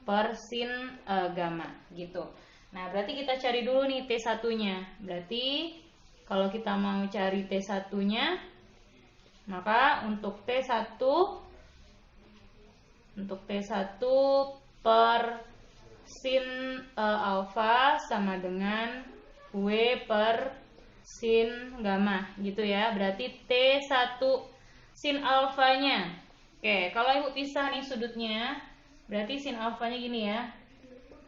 per sin gamma, gitu. Nah, berarti kita cari dulu nih T1-nya. Berarti kalau kita mau cari T1-nya, maka untuk T1 per sin alfa sama dengan W per sin gamma, gitu ya. Berarti T1 sin alfanya. Oke, kalau Ibu pisah nih sudutnya, berarti sin alfanya gini ya.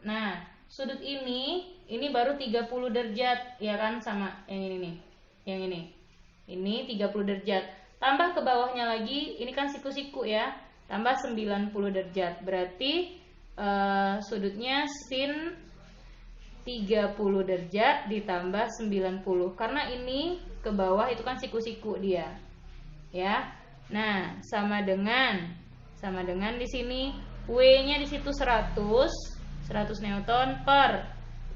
Nah, sudut ini baru 30 derajat, ya kan, sama yang ini nih. Yang ini. Ini 30 derajat. Tambah ke bawahnya lagi, ini kan siku-siku ya. Tambah 90 derajat. Berarti sudutnya sin 30 derajat ditambah 90. Karena ini ke bawah itu kan siku-siku dia. Ya. Nah, sama dengan di sini W-nya di situ 100 newton per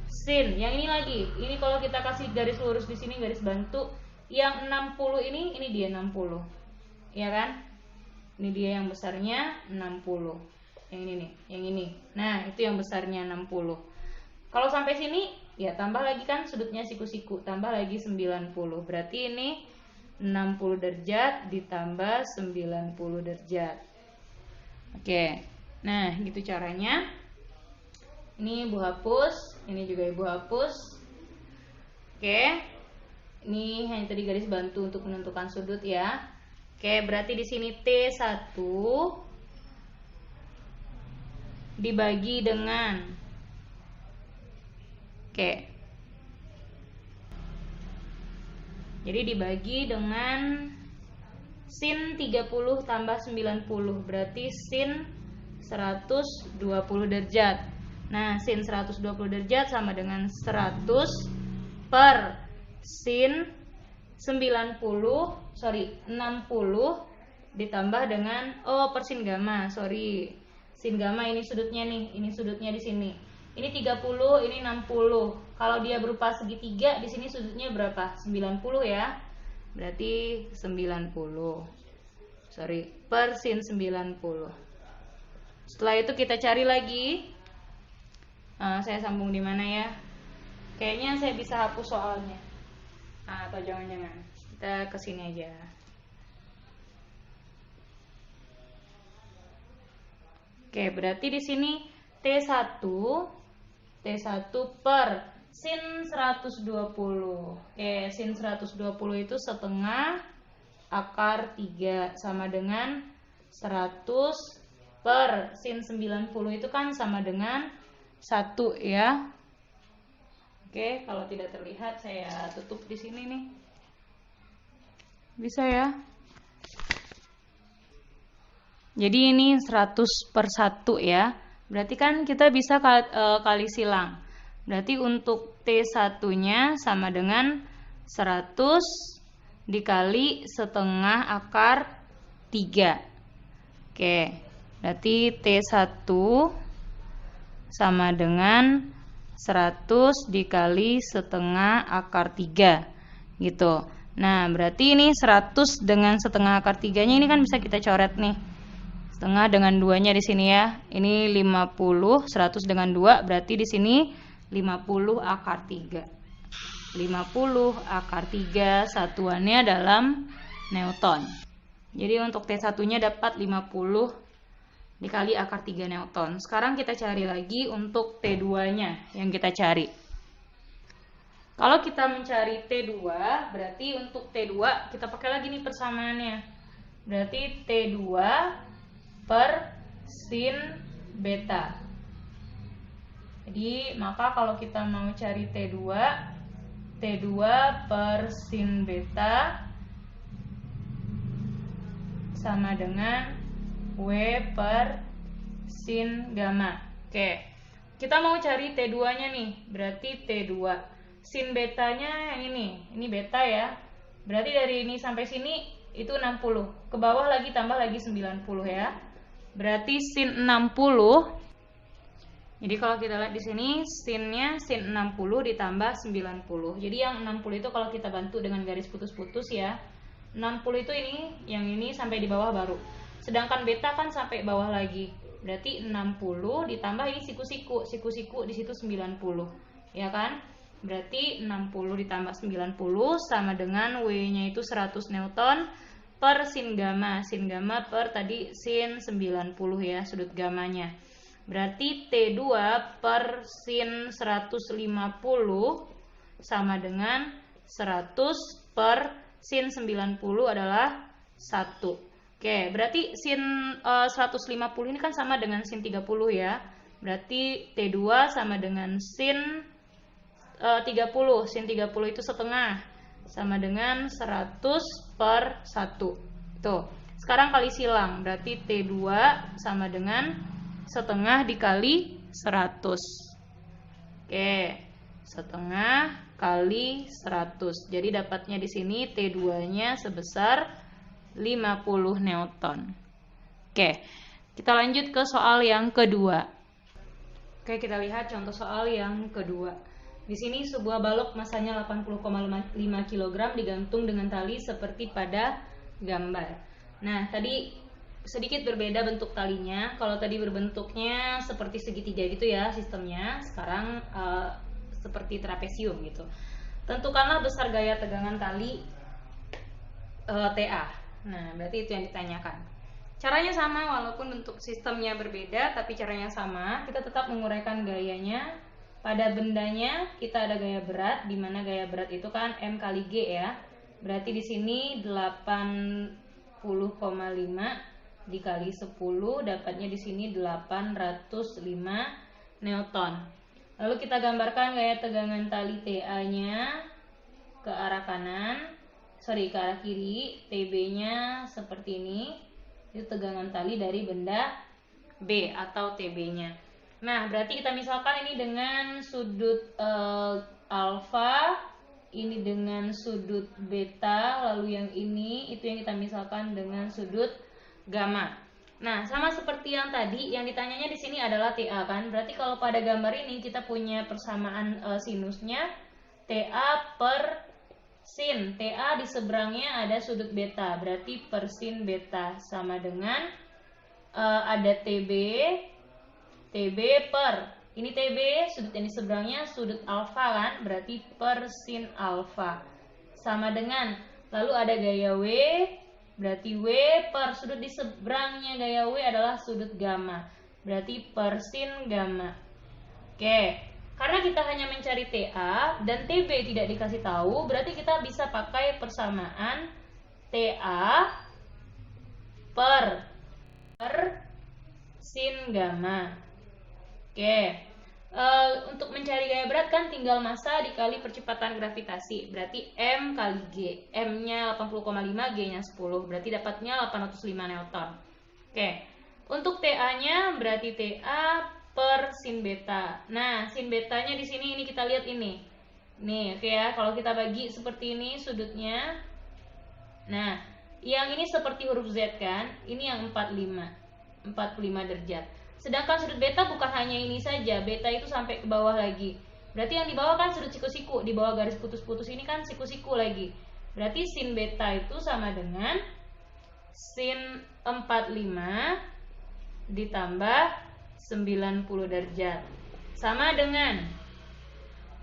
sin. Yang ini lagi. Ini kalau kita kasih garis lurus di sini, garis bantu, yang 60 ini dia 60. Ya kan? Ini dia yang besarnya 60. Yang ini nih, yang ini. Nah, itu yang besarnya 60. Kalau sampai sini, ya tambah lagi kan sudutnya siku-siku, tambah lagi 90. Berarti ini 60 derajat ditambah 90 derajat. Oke, nah gitu caranya. Ini Ibu hapus, ini juga Ibu hapus. Oke, ini hanya tadi garis bantu untuk menentukan sudut ya. Oke, berarti di sini T1 dibagi dengan jadi dibagi dengan sin 30 tambah 90, berarti sin 120 derajat. Nah, sin 120 derajat sama dengan 100 per sin 60 ditambah dengan per sin gamma, sin gamma ini sudutnya nih, ini sudutnya di sini. Ini 30, ini 60. Kalau dia berupa segitiga, di sini sudutnya berapa? 90 ya. Berarti 90. Per sin 90. Setelah itu kita cari lagi. Saya sambung di mana ya? Kayaknya saya bisa hapus soalnya. Atau jangan-jangan kita kesini aja. Oke, berarti di sini T1 per sin 120. Oke, sin 120 itu setengah akar 3 sama dengan 100 per sin 90 itu kan sama dengan 1 ya. Oke, kalau tidak terlihat saya tutup di sini nih. Bisa ya? Jadi ini 100 per 1 ya. Berarti kan kita bisa kali silang. Berarti untuk T1-nya sama dengan 100 dikali setengah akar 3. Oke, berarti T1 sama dengan 100 dikali setengah akar 3 gitu. Nah, berarti ini 100 dengan setengah akar 3-nya ini kan bisa kita coret nih. Setengah dengan 2-nya di sini ya. Ini 50, 100 dengan 2 berarti di sini 50 akar 3. 50 akar 3 satuannya dalam Newton. Jadi untuk T1-nya dapat 50 dikali akar 3 Newton. Sekarang kita cari lagi untuk T2-nya yang kita cari. Kalau kita mencari T2, berarti untuk T2 kita pakai lagi nih persamaannya. Berarti T2 per sin beta. Jadi maka kalau kita mau cari T2 per sin beta sama dengan W per sin gamma. Oke, kita mau cari T2-nya nih. Berarti T2 sin betanya yang ini beta ya. Berarti dari ini sampai sini itu 60. Ke bawah lagi tambah lagi 90 ya. Berarti sin 60. Jadi kalau kita lihat di sini sinnya sin 60 ditambah 90. Jadi yang 60 itu kalau kita bantu dengan garis putus-putus ya. 60 itu yang ini sampai di bawah baru. Sedangkan beta kan sampai bawah lagi. Berarti 60 ditambah ini siku-siku di situ 90. Ya kan? Berarti 60 ditambah 90 sama dengan W-nya itu 100 Newton per sin gamma. Sin gamma per tadi sin 90 ya, sudut gammanya. Berarti T2 per sin 150 sama dengan 100 per sin 90 adalah 1. Oke, berarti sin 150 ini kan sama dengan sin 30 ya. Berarti T2 sama dengan sin 30. Sin 30 itu setengah sama dengan 100 per 1. Tuh. Sekarang kali silang. Berarti T2 sama dengan setengah dikali 100. Oke. Setengah kali 100. Jadi dapatnya di sini T2-nya sebesar 50 Newton. Oke, kita lanjut ke soal yang kedua. Oke, kita lihat contoh soal yang kedua. Di sini sebuah balok masanya 80,5 kg digantung dengan tali seperti pada gambar. Nah, tadi sedikit berbeda bentuk talinya. Kalau tadi berbentuknya seperti segitiga gitu ya sistemnya, sekarang seperti trapesium gitu. Tentukanlah besar gaya tegangan tali TA. Nah, berarti itu yang ditanyakan. Caranya sama walaupun bentuk sistemnya berbeda, tapi caranya sama. Kita tetap menguraikan gayanya. Pada bendanya kita ada gaya berat, di mana gaya berat itu kan M kali G ya. Berarti di sini 80,5 dikali 10, dapatnya di sini 805 Newton. Lalu kita gambarkan gaya tegangan tali TA-nya ke arah kanan, ke arah kiri. TB-nya seperti ini. Itu tegangan tali dari benda B atau TB-nya. Nah, berarti kita misalkan ini dengan sudut alfa, ini dengan sudut beta, lalu yang ini itu yang kita misalkan dengan sudut gamma. Nah, sama seperti yang tadi, yang ditanyanya di sini adalah TA kan. Berarti kalau pada gambar ini kita punya persamaan sinusnya TA per sin. TA di seberangnya ada sudut beta, berarti per sin beta sama dengan ada TB per, ini TB, sudut yang di seberangnya sudut alfa kan, berarti per sin alfa sama dengan, lalu ada gaya W, berarti W per sudut di seberangnya gaya W adalah sudut gamma, berarti per sin gamma. Oke, karena kita hanya mencari TA dan TB tidak dikasih tahu, berarti kita bisa pakai persamaan TA per sin gamma. Oke, untuk mencari gaya berat kan tinggal massa dikali percepatan gravitasi, berarti M kali G. M-nya 80,5, G-nya 10, berarti dapatnya 805 Newton. Oke, untuk TA-nya berarti TA per sin beta. Nah, sin betanya di sini ini kita lihat ini. Nih, oke ya, kalau kita bagi seperti ini sudutnya. Nah, yang ini seperti huruf Z kan? Ini yang 45 derajat. Sedangkan sudut beta bukan hanya ini saja, beta itu sampai ke bawah lagi. Berarti yang di bawah kan sudut siku-siku, di bawah garis putus-putus ini kan siku-siku lagi. Berarti sin beta itu sama dengan sin 45 ditambah 90 derajat. Sama dengan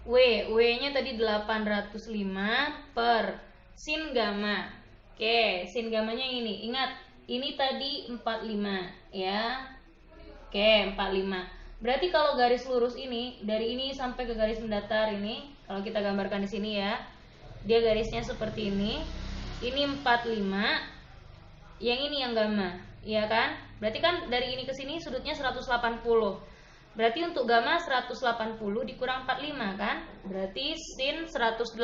W-nya tadi 805 per sin gamma. Oke, sin gammanya ini. Ingat, ini tadi 45 ya. Oke, 45. Berarti kalau garis lurus ini dari ini sampai ke garis mendatar ini, kalau kita gambarkan di sini ya, dia garisnya seperti ini. Ini 45, yang ini yang gamma, ya kan? Berarti kan dari ini ke sini sudutnya 180. Berarti untuk gamma 180 dikurang 45 kan? Berarti sin 180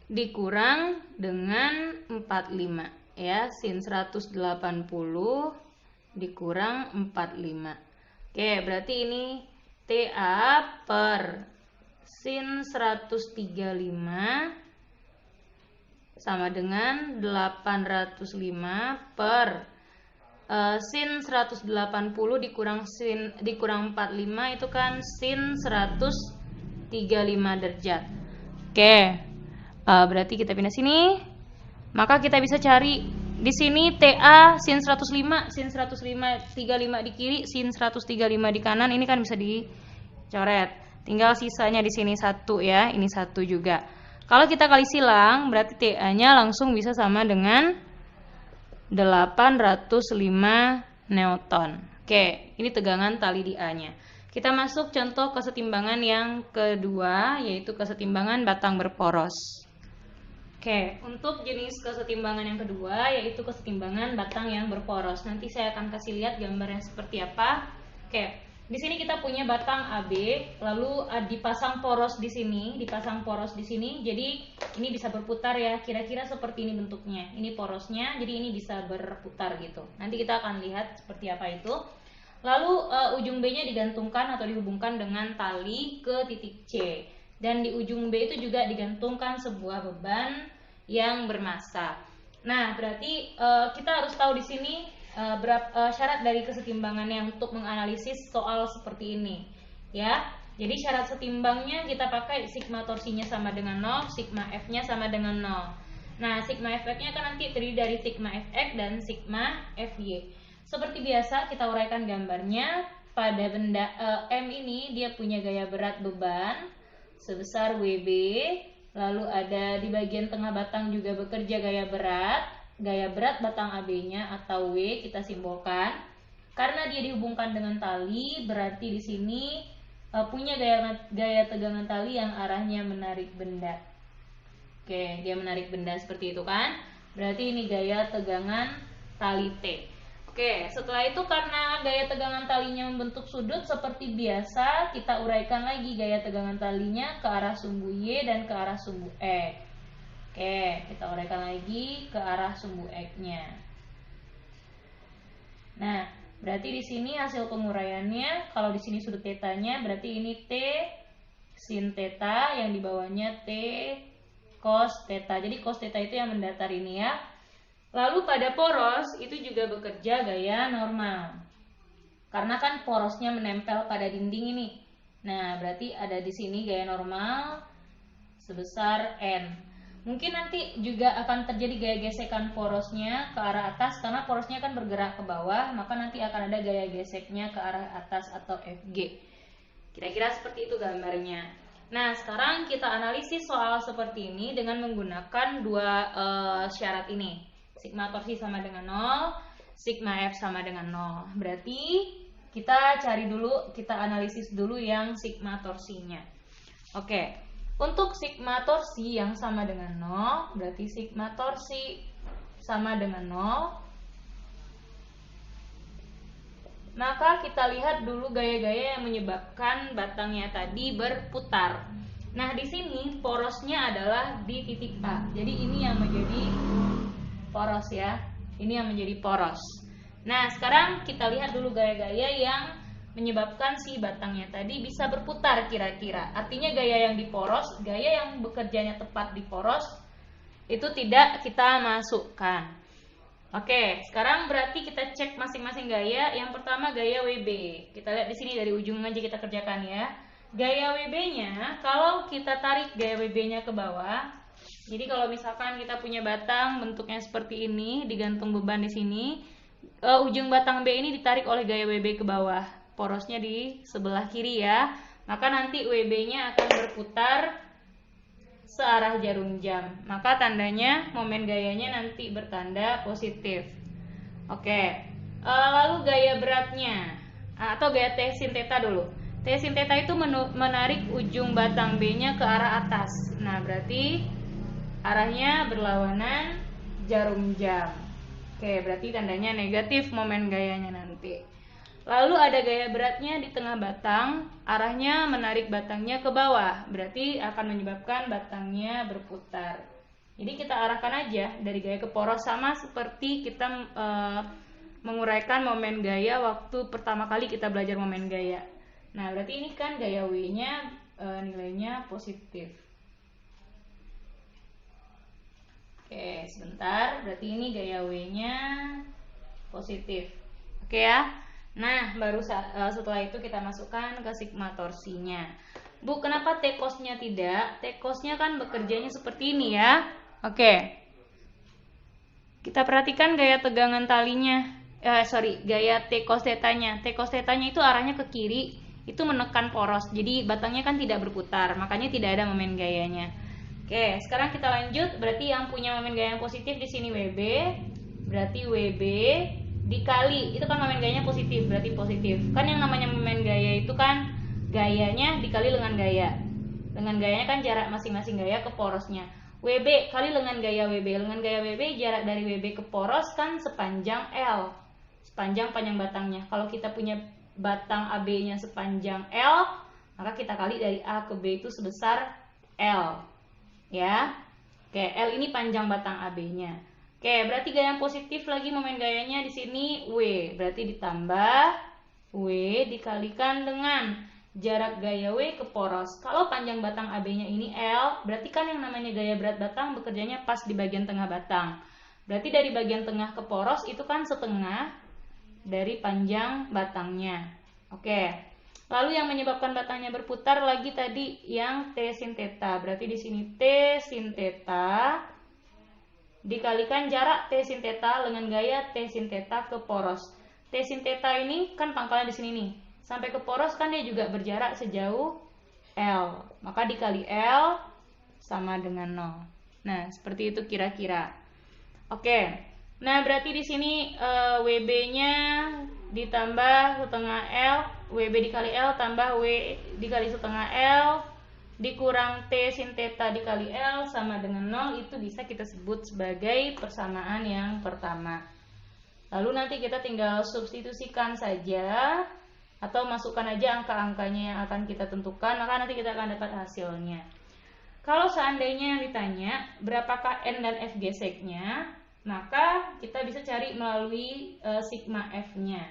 dikurang dengan 45 ya, sin 180 dikurang 45. Oke, berarti ini TA per sin 135 sama dengan 805 per sin 180 dikurang 45 itu kan sin 135 derajat. Oke, berarti kita pindah sini. Maka kita bisa cari di sini TA sin 105, sin 105 35 di kiri, sin 135 di kanan. Ini kan bisa dicoret. Tinggal sisanya di sini 1 ya, ini 1 juga. Kalau kita kali silang, berarti TA-nya langsung bisa sama dengan 805 Newton. Oke, ini tegangan tali di A-nya. Kita masuk contoh kesetimbangan yang kedua, yaitu kesetimbangan batang berporos. Oke, untuk jenis kesetimbangan yang kedua yaitu kesetimbangan batang yang berporos. Nanti saya akan kasih lihat gambarnya seperti apa. Oke, di sini kita punya batang AB, lalu dipasang poros di sini, Jadi ini bisa berputar ya, kira-kira seperti ini bentuknya. Ini porosnya, jadi ini bisa berputar gitu. Nanti kita akan lihat seperti apa itu. Lalu ujung B-nya digantungkan atau dihubungkan dengan tali ke titik C. Dan di ujung B itu juga digantungkan sebuah beban yang bermassa. Nah, berarti kita harus tahu di sini syarat dari kesetimbangannya untuk menganalisis soal seperti ini, ya. Jadi syarat setimbangnya kita pakai sigma torsinya sama dengan 0, sigma F-nya sama dengan 0. Nah, sigma F-nya kan nanti terdiri dari sigma Fx dan sigma Fy. Seperti biasa kita uraikan gambarnya. Pada benda M ini dia punya gaya berat beban sebesar WB, Lalu ada di bagian tengah batang juga bekerja gaya berat. Gaya berat batang AB-nya atau W kita simbolkan. Karena dia dihubungkan dengan tali, berarti di sini punya gaya tegangan tali yang arahnya menarik benda. Oke, dia menarik benda seperti itu kan? Berarti ini gaya tegangan tali T. Oke, setelah itu karena gaya tegangan talinya membentuk sudut seperti biasa, kita uraikan lagi gaya tegangan talinya ke arah sumbu Y dan ke arah sumbu X. Oke, kita uraikan lagi ke arah sumbu X-nya. Nah, berarti di sini hasil penguraiannya, kalau di sini sudut tetanya, berarti ini T sin theta, yang di bawahnya T cos theta. Jadi cos theta itu yang mendatar ini ya. Lalu pada poros itu juga bekerja gaya normal. Karena kan porosnya menempel pada dinding ini. Nah, berarti ada di sini gaya normal sebesar N. Mungkin nanti juga akan terjadi gaya gesekan porosnya ke arah atas, karena porosnya kan bergerak ke bawah, maka nanti akan ada gaya geseknya ke arah atas atau FG. Kira-kira seperti itu gambarnya. Nah, sekarang kita analisis soal seperti ini dengan menggunakan dua syarat ini. Sigma torsi sama dengan 0, sigma F sama dengan 0. Berarti kita cari dulu, kita analisis dulu yang sigma torsinya. Oke. Untuk sigma torsi yang sama dengan 0, berarti sigma torsi sama dengan 0. Maka kita lihat dulu gaya-gaya yang menyebabkan batangnya tadi berputar. Nah, di sini porosnya adalah di titik A. Jadi ini yang menjadi poros ya. Ini yang menjadi poros. Nah, sekarang kita lihat dulu gaya-gaya yang menyebabkan si batangnya tadi bisa berputar kira-kira. Artinya gaya yang di poros, gaya yang bekerjanya tepat di poros itu tidak kita masukkan. Oke, sekarang berarti kita cek masing-masing gaya. Yang pertama gaya WB. Kita lihat di sini dari ujung aja kita kerjakan ya. Gaya WB-nya, kalau kita tarik gaya WB-nya ke bawah. Jadi kalau misalkan kita punya batang bentuknya seperti ini, digantung beban di sini, ujung batang B ini ditarik oleh gaya WB ke bawah. Porosnya di sebelah kiri ya. Maka nanti WB-nya akan berputar searah jarum jam. Maka tandanya momen gayanya nanti bertanda positif. Oke. Lalu gaya beratnya atau gaya T sin theta dulu. T sin theta itu menarik ujung batang B-nya ke arah atas. Nah, berarti arahnya berlawanan jarum jam. Oke, berarti tandanya negatif momen gayanya nanti. Lalu ada gaya beratnya di tengah batang, arahnya menarik batangnya ke bawah, berarti akan menyebabkan batangnya berputar. Jadi kita arahkan aja dari gaya ke poros, sama seperti kita menguraikan momen gaya waktu pertama kali kita belajar momen gaya. Nah, berarti ini kan gaya W-nya nilainya positif. Oke, sebentar, berarti ini gaya W-nya positif. Oke ya. Nah, baru setelah itu kita masukkan ke sigma torsinya. Bu, kenapa T cos-nya tidak? T cos-nya kan bekerjanya seperti ini ya. Oke. Kita perhatikan gaya tegangan talinya. Gaya T cos theta-nya. T cos theta-nya itu arahnya ke kiri, itu menekan poros. Jadi batangnya kan tidak berputar, makanya tidak ada momen gayanya. Oke, sekarang kita lanjut. Berarti yang punya momen gaya yang positif di sini WB. Berarti WB dikali, itu kan momen gayanya positif, berarti positif. Kan yang namanya momen gaya itu kan gayanya dikali lengan gaya. Lengan gayanya kan jarak masing-masing gaya ke porosnya. WB kali lengan gaya WB. Lengan gaya WB jarak dari WB ke poros kan sepanjang L. Sepanjang panjang batangnya. Kalau kita punya batang AB-nya sepanjang L, maka kita kali dari A ke B itu sebesar L. Ya. Oke, L ini panjang batang AB-nya. Oke, berarti gaya yang positif lagi momen gayanya di sini W. Berarti ditambah W dikalikan dengan jarak gaya W ke poros. Kalau panjang batang AB-nya ini L, berarti kan yang namanya gaya berat batang bekerjanya pas di bagian tengah batang. Berarti dari bagian tengah ke poros itu kan setengah dari panjang batangnya. Oke. Lalu yang menyebabkan batangnya berputar lagi tadi yang T sin theta. Berarti di sini T sin theta dikalikan jarak T sin theta dengan gaya T sin theta ke poros. T sin theta ini kan pangkalnya di sini nih. Sampai ke poros kan dia juga berjarak sejauh L. Maka dikali L sama dengan 0. Nah, seperti itu kira-kira. Oke. Nah, berarti di sini WB-nya ditambah setengah L, WB dikali L tambah W dikali setengah L dikurang T sin theta dikali L sama dengan 0, itu bisa kita sebut sebagai persamaan yang pertama. Lalu nanti kita tinggal substitusikan saja atau masukkan aja angka-angkanya yang akan kita tentukan, maka nanti kita akan dapat hasilnya. Kalau seandainya ditanya berapakah N dan F geseknya, maka kita bisa cari melalui sigma F-nya.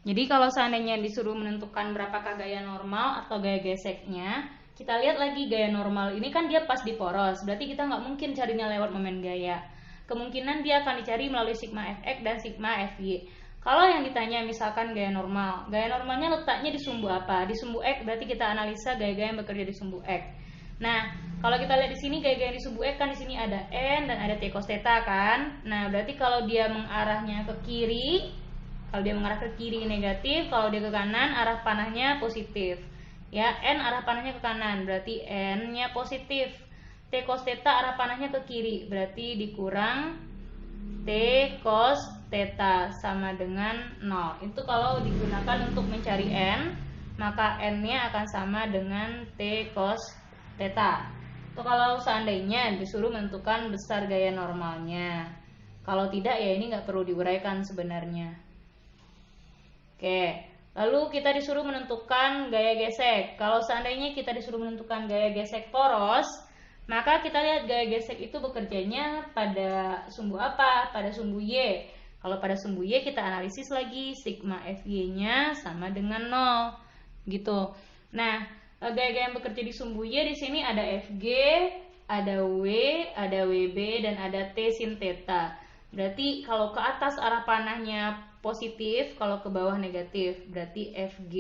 Jadi kalau seandainya disuruh menentukan berapakah gaya normal atau gaya geseknya, kita lihat lagi gaya normal ini kan dia pas di poros, berarti kita nggak mungkin carinya lewat momen gaya. Kemungkinan dia akan dicari melalui sigma Fx dan sigma Fy. Kalau yang ditanya misalkan gaya normalnya letaknya di sumbu apa? Di sumbu X, berarti kita analisa gaya-gaya yang bekerja di sumbu X. Nah, kalau kita lihat di sini gaya-gaya di sumbu X kan di sini ada N dan ada T cos theta kan. Nah, berarti kalau dia mengarahnya ke kiri, kalau dia mengarah ke kiri negatif, kalau dia ke kanan arah panahnya positif. Ya, N arah panahnya ke kanan, berarti N-nya positif. T cos theta arah panahnya ke kiri, berarti dikurang T cos theta sama dengan 0. Itu kalau digunakan untuk mencari N, maka N-nya akan sama dengan T cos theta. Itu kalau seandainya disuruh menentukan besar gaya normalnya. Kalau tidak ya ini nggak perlu diuraikan sebenarnya. Oke, lalu kita disuruh menentukan gaya gesek. Kalau seandainya kita disuruh menentukan gaya gesek poros, maka kita lihat gaya gesek itu bekerjanya pada sumbu apa? Pada sumbu Y. Kalau pada sumbu Y kita analisis lagi sigma Fy-nya sama dengan 0. Gitu. Nah, gaya-gaya yang bekerja di sumbu Y di sini ada Fg, ada W, ada Wb dan ada T sin theta. Berarti kalau ke atas arah panahnya positif, kalau ke bawah negatif. Berarti Fg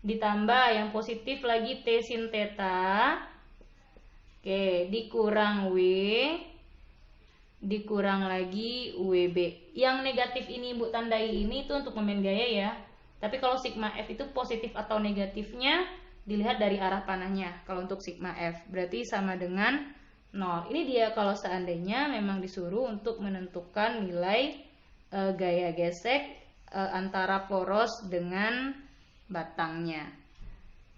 ditambah yang positif lagi T sin theta. Oke, dikurang W, dikurang lagi WB. Yang negatif ini Ibu tandai ini itu untuk momen gaya ya. Tapi kalau sigma F itu positif atau negatifnya dilihat dari arah panahnya. Kalau untuk sigma F berarti sama dengan 0. Ini dia kalau seandainya memang disuruh untuk menentukan nilai gaya gesek antara poros dengan batangnya.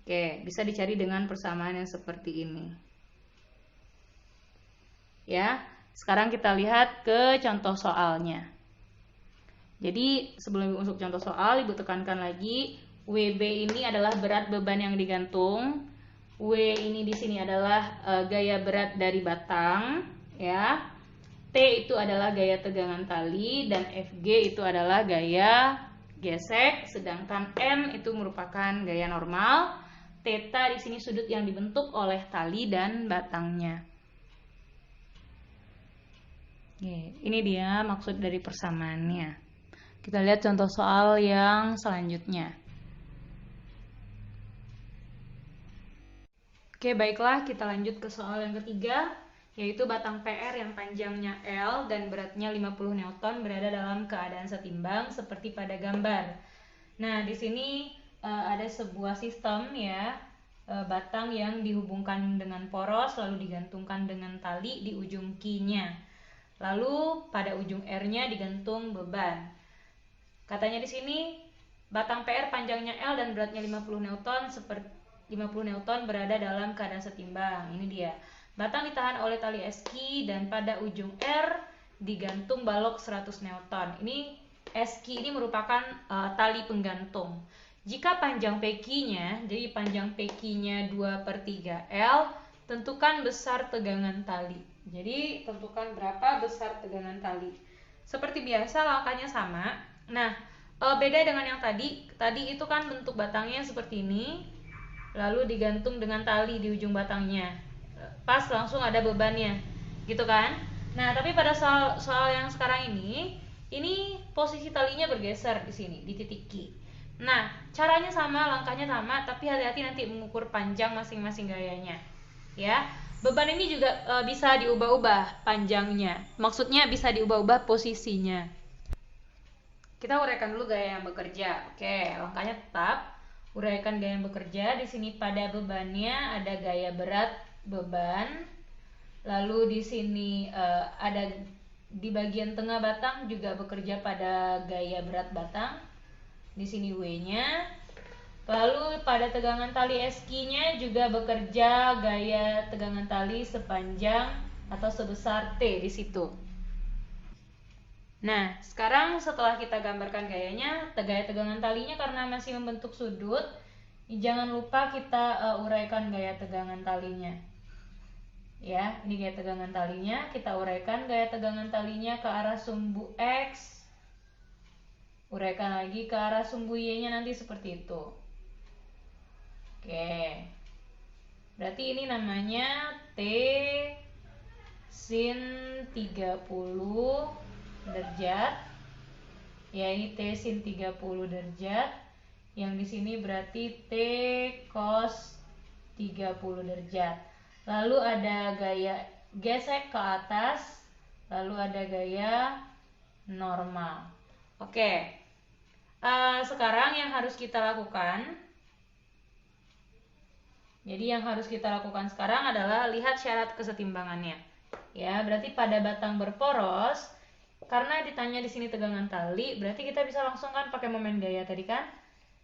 Oke, bisa dicari dengan persamaan yang seperti ini. Ya, sekarang kita lihat ke contoh soalnya. Jadi sebelum Ibu masuk contoh soal, Ibu tekankan lagi WB ini adalah berat beban yang digantung. W ini di sini adalah gaya berat dari batang, ya. T itu adalah gaya tegangan tali dan Fg itu adalah gaya gesek, sedangkan M itu merupakan gaya normal. Theta di sini sudut yang dibentuk oleh tali dan batangnya. Ini dia maksud dari persamaannya. Kita lihat contoh soal yang selanjutnya. Oke, baiklah kita lanjut ke soal yang ketiga, yaitu batang PR yang panjangnya L dan beratnya 50 Newton berada dalam keadaan setimbang seperti pada gambar. Nah, di sini ada sebuah sistem ya, batang yang dihubungkan dengan poros lalu digantungkan dengan tali di ujung Q-nya. Lalu pada ujung R-nya digantung beban. Katanya di sini batang PR panjangnya L dan beratnya 50 Newton berada dalam keadaan setimbang. Ini dia. Batang ditahan oleh tali SQ dan pada ujung R digantung balok 100 Newton. Ini SQ ini merupakan tali penggantung. Jika panjang PQ-nya, jadi panjang PQ-nya 2/3 L, tentukan besar tegangan tali. Jadi tentukan berapa besar tegangan tali. Seperti biasa langkahnya sama. Nah, beda dengan yang tadi. Tadi itu kan bentuk batangnya seperti ini, lalu digantung dengan tali di ujung batangnya. Pas langsung ada bebannya, gitu kan? Nah, tapi pada soal yang sekarang ini posisi talinya bergeser di sini di titik Q. Nah, caranya sama, langkahnya sama, tapi hati-hati nanti mengukur panjang masing-masing gayanya. Ya. Beban ini juga bisa diubah-ubah panjangnya. Maksudnya bisa diubah-ubah posisinya. Kita uraikan dulu gaya yang bekerja. Oke, langkahnya tetap. uraikan gaya bekerja. Di sini pada bebannya ada gaya berat beban. Lalu di sini ada di bagian tengah batang juga bekerja pada gaya berat batang. Di sini W-nya. Lalu pada tegangan tali SQ-nya juga bekerja gaya tegangan tali sepanjang atau sebesar T di situ. Nah, sekarang setelah kita gambarkan gayanya, gaya tegangan talinya karena masih membentuk sudut, jangan lupa kita uraikan gaya tegangan talinya. Ya, ini gaya tegangan talinya, kita uraikan gaya tegangan talinya ke arah sumbu X. Uraikan lagi ke arah sumbu Y-nya nanti seperti itu. Oke. Berarti ini namanya T sin 30 derajat. Ya, ini T sin 30 derajat. Yang di sini berarti T cos 30 derajat. Lalu ada gaya gesek ke atas, lalu ada gaya normal. Oke. Sekarang yang harus kita lakukan, jadi yang harus kita lakukan sekarang adalah lihat syarat kesetimbangannya. Ya, berarti pada batang berporos, karena ditanya di sini tegangan tali, berarti kita bisa langsung kan pakai momen gaya tadi kan?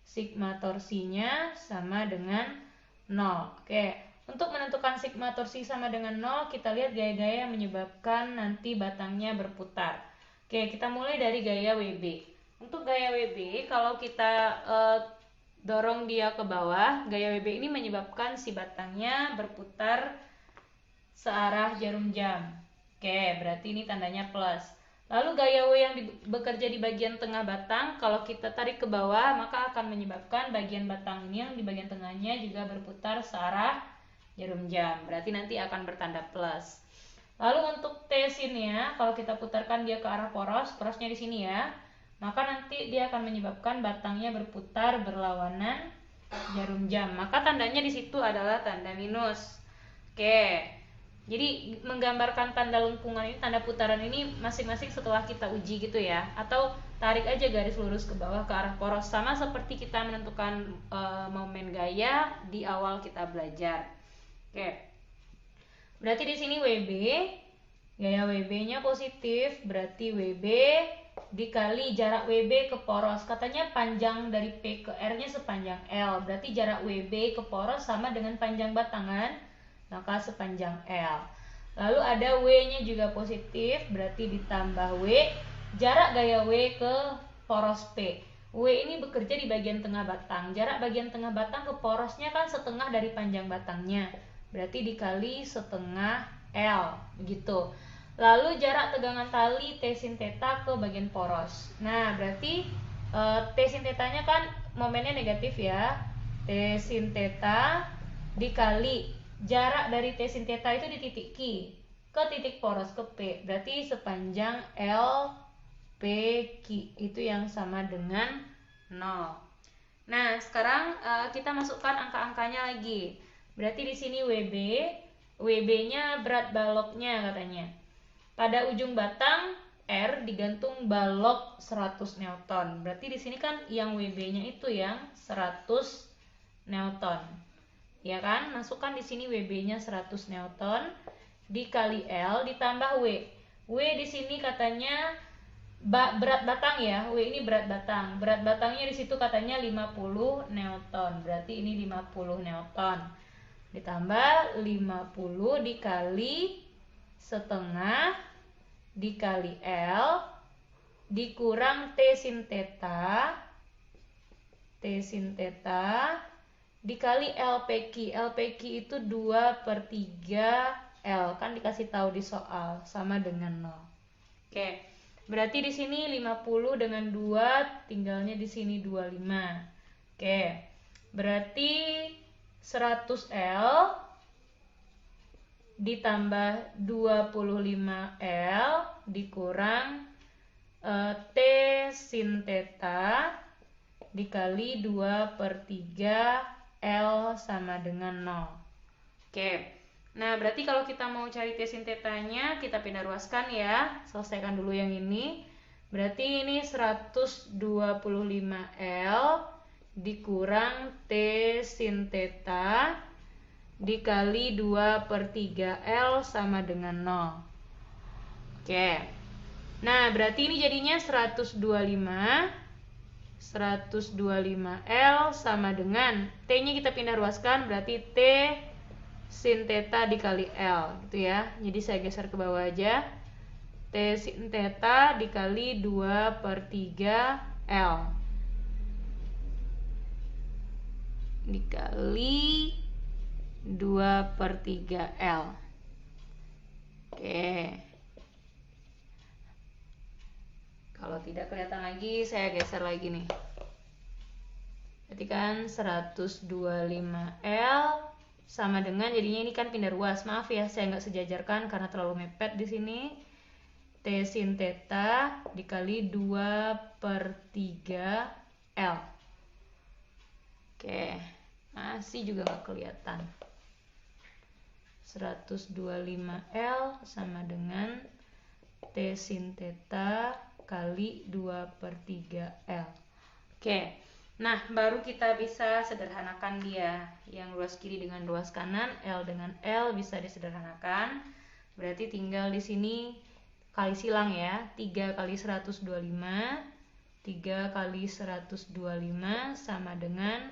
Sigma torsinya sama dengan 0. Oke. Untuk menentukan sigma torsi sama dengan 0, kita lihat gaya-gaya yang menyebabkan nanti batangnya berputar. Oke, kita mulai dari gaya WB. Untuk gaya WB, kalau kita dorong dia ke bawah, gaya WB ini menyebabkan si batangnya berputar searah jarum jam. Oke, berarti ini tandanya plus. Lalu gaya W yang bekerja di bagian tengah batang, kalau kita tarik ke bawah, maka akan menyebabkan bagian batang ini yang di bagian tengahnya juga berputar searah jarum jam, berarti nanti akan bertanda plus. Lalu untuk T sinnya, kalau kita putarkan dia ke arah porosnya di sini ya, maka nanti dia akan menyebabkan batangnya berputar berlawanan jarum jam. Maka tandanya di situ adalah tanda minus. Oke. Jadi menggambarkan tanda lengkungan ini, tanda putaran ini masing-masing setelah kita uji gitu ya, atau tarik aja garis lurus ke bawah ke arah poros, sama seperti kita menentukan momen gaya di awal kita belajar. Oke. Berarti di sini WB, gaya WB-nya positif, berarti WB dikali jarak WB ke poros. Katanya panjang dari P ke R-nya sepanjang L. Berarti jarak WB ke poros sama dengan panjang batangan, maka sepanjang L. Lalu ada W-nya juga positif, berarti ditambah W, jarak gaya W ke poros P. W ini bekerja di bagian tengah batang. Jarak bagian tengah batang ke porosnya kan setengah dari panjang batangnya. Berarti dikali setengah L, begitu. Lalu jarak tegangan tali T sin theta ke bagian poros. Nah, berarti T sin theta-nya kan momennya negatif ya. T sin theta dikali jarak dari T sin theta itu di titik Q ke titik poros ke P. Berarti sepanjang L P Q itu yang sama dengan 0. Nah, sekarang kita masukkan angka-angkanya lagi. Berarti di sini WB-nya berat baloknya katanya. Pada ujung batang R digantung balok 100 Newton. Berarti di sini kan yang WB-nya itu yang 100 Newton. Ya kan? Masukkan di sini WB-nya 100 Newton dikali L ditambah W. W di sini katanya berat batang ya. W ini berat batang. Berat batangnya di situ katanya 50 Newton. Berarti ini 50 Newton. Ditambah 50 dikali setengah dikali L dikurang T sin theta dikali LPQ. LPQ itu 2/3 L, kan dikasih tahu di soal, sama dengan 0. Oke, berarti di sini 50 dengan 2 tinggalnya di sini 25. Oke, berarti 100 L ditambah 25 L dikurang T sin theta dikali 2/3 L sama dengan 0. Oke, nah berarti kalau kita mau cari T sin theta-nya, kita pindah ruaskan ya. Selesaikan dulu yang ini. Berarti ini 125 L dikurang T sin theta dikali 2/3L sama dengan 0. Oke. Nah, berarti ini jadinya 125L sama dengan T-nya kita pindah ruaskan, berarti T sin theta dikali L gitu ya. Jadi saya geser ke bawah aja. T sin theta dikali 2/3L dikali 2/3L. Oke. Kalau tidak kelihatan lagi, saya geser lagi nih. Berarti kan 125L sama dengan, jadinya ini kan pindah ruas. Maaf ya, saya nggak sejajarkan karena terlalu mepet di sini. T sin theta dikali 2/3L. Oke, masih juga nggak kelihatan. 125L sama dengan T sin theta kali 2/3L. Oke, nah baru kita bisa sederhanakan dia. Yang ruas kiri dengan ruas kanan, L dengan L bisa disederhanakan. Berarti tinggal di sini kali silang ya. 3 kali 125, 3 kali 125 sama dengan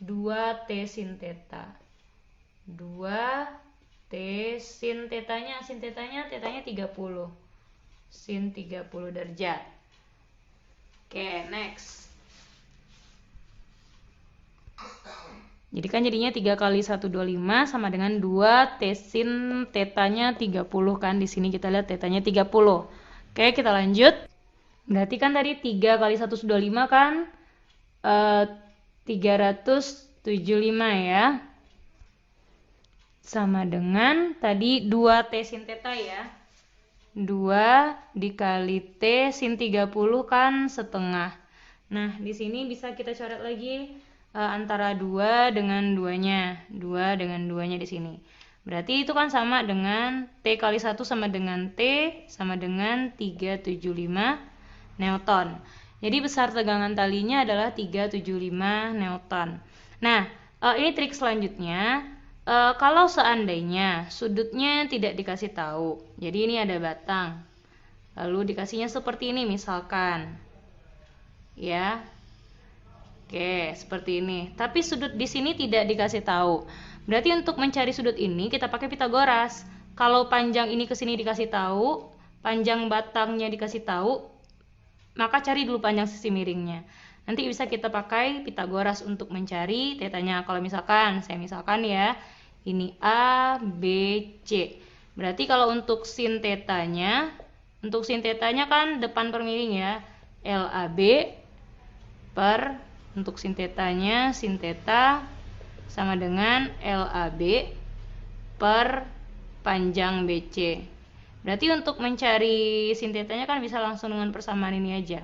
2 T sin theta. 2 T sin tetanya 30. Sin 30 derajat. Oke, next. Jadi kan jadinya 3 kali 125 sama dengan 2 T sin tetanya 30 kan. Di sini kita lihat tetanya 30. Oke, kita lanjut. Berarti kan tadi 3 kali 125 kan 375 ya. Sama dengan tadi 2 T sin theta ya. 2 dikali T sin 30 kan setengah. Nah, di sini bisa kita coret lagi antara 2 dengan 2-nya. 2 dengan 2-nya di sini. Berarti itu kan sama dengan T kali 1 sama dengan T sama dengan 375 Newton. Jadi besar tegangan talinya adalah 375 Newton. Nah, ini trik selanjutnya. Kalau seandainya sudutnya tidak dikasih tahu, jadi ini ada batang, lalu dikasihnya seperti ini misalkan, ya, oke seperti ini. Tapi sudut di sini tidak dikasih tahu. Berarti untuk mencari sudut ini kita pakai Pitagoras. Kalau panjang ini ke sini dikasih tahu, panjang batangnya dikasih tahu, maka cari dulu panjang sisi miringnya. Nanti bisa kita pakai Pitagoras untuk mencari tetanya. Kalau misalkan, saya misalkan ya, ini A, B, C. Berarti kalau untuk sin tetanya kan depan per miring ya, LAB per, untuk sin tetanya, sin teta sama dengan LAB per panjang BC. Berarti untuk mencari sin tetanya kan bisa langsung dengan persamaan ini aja.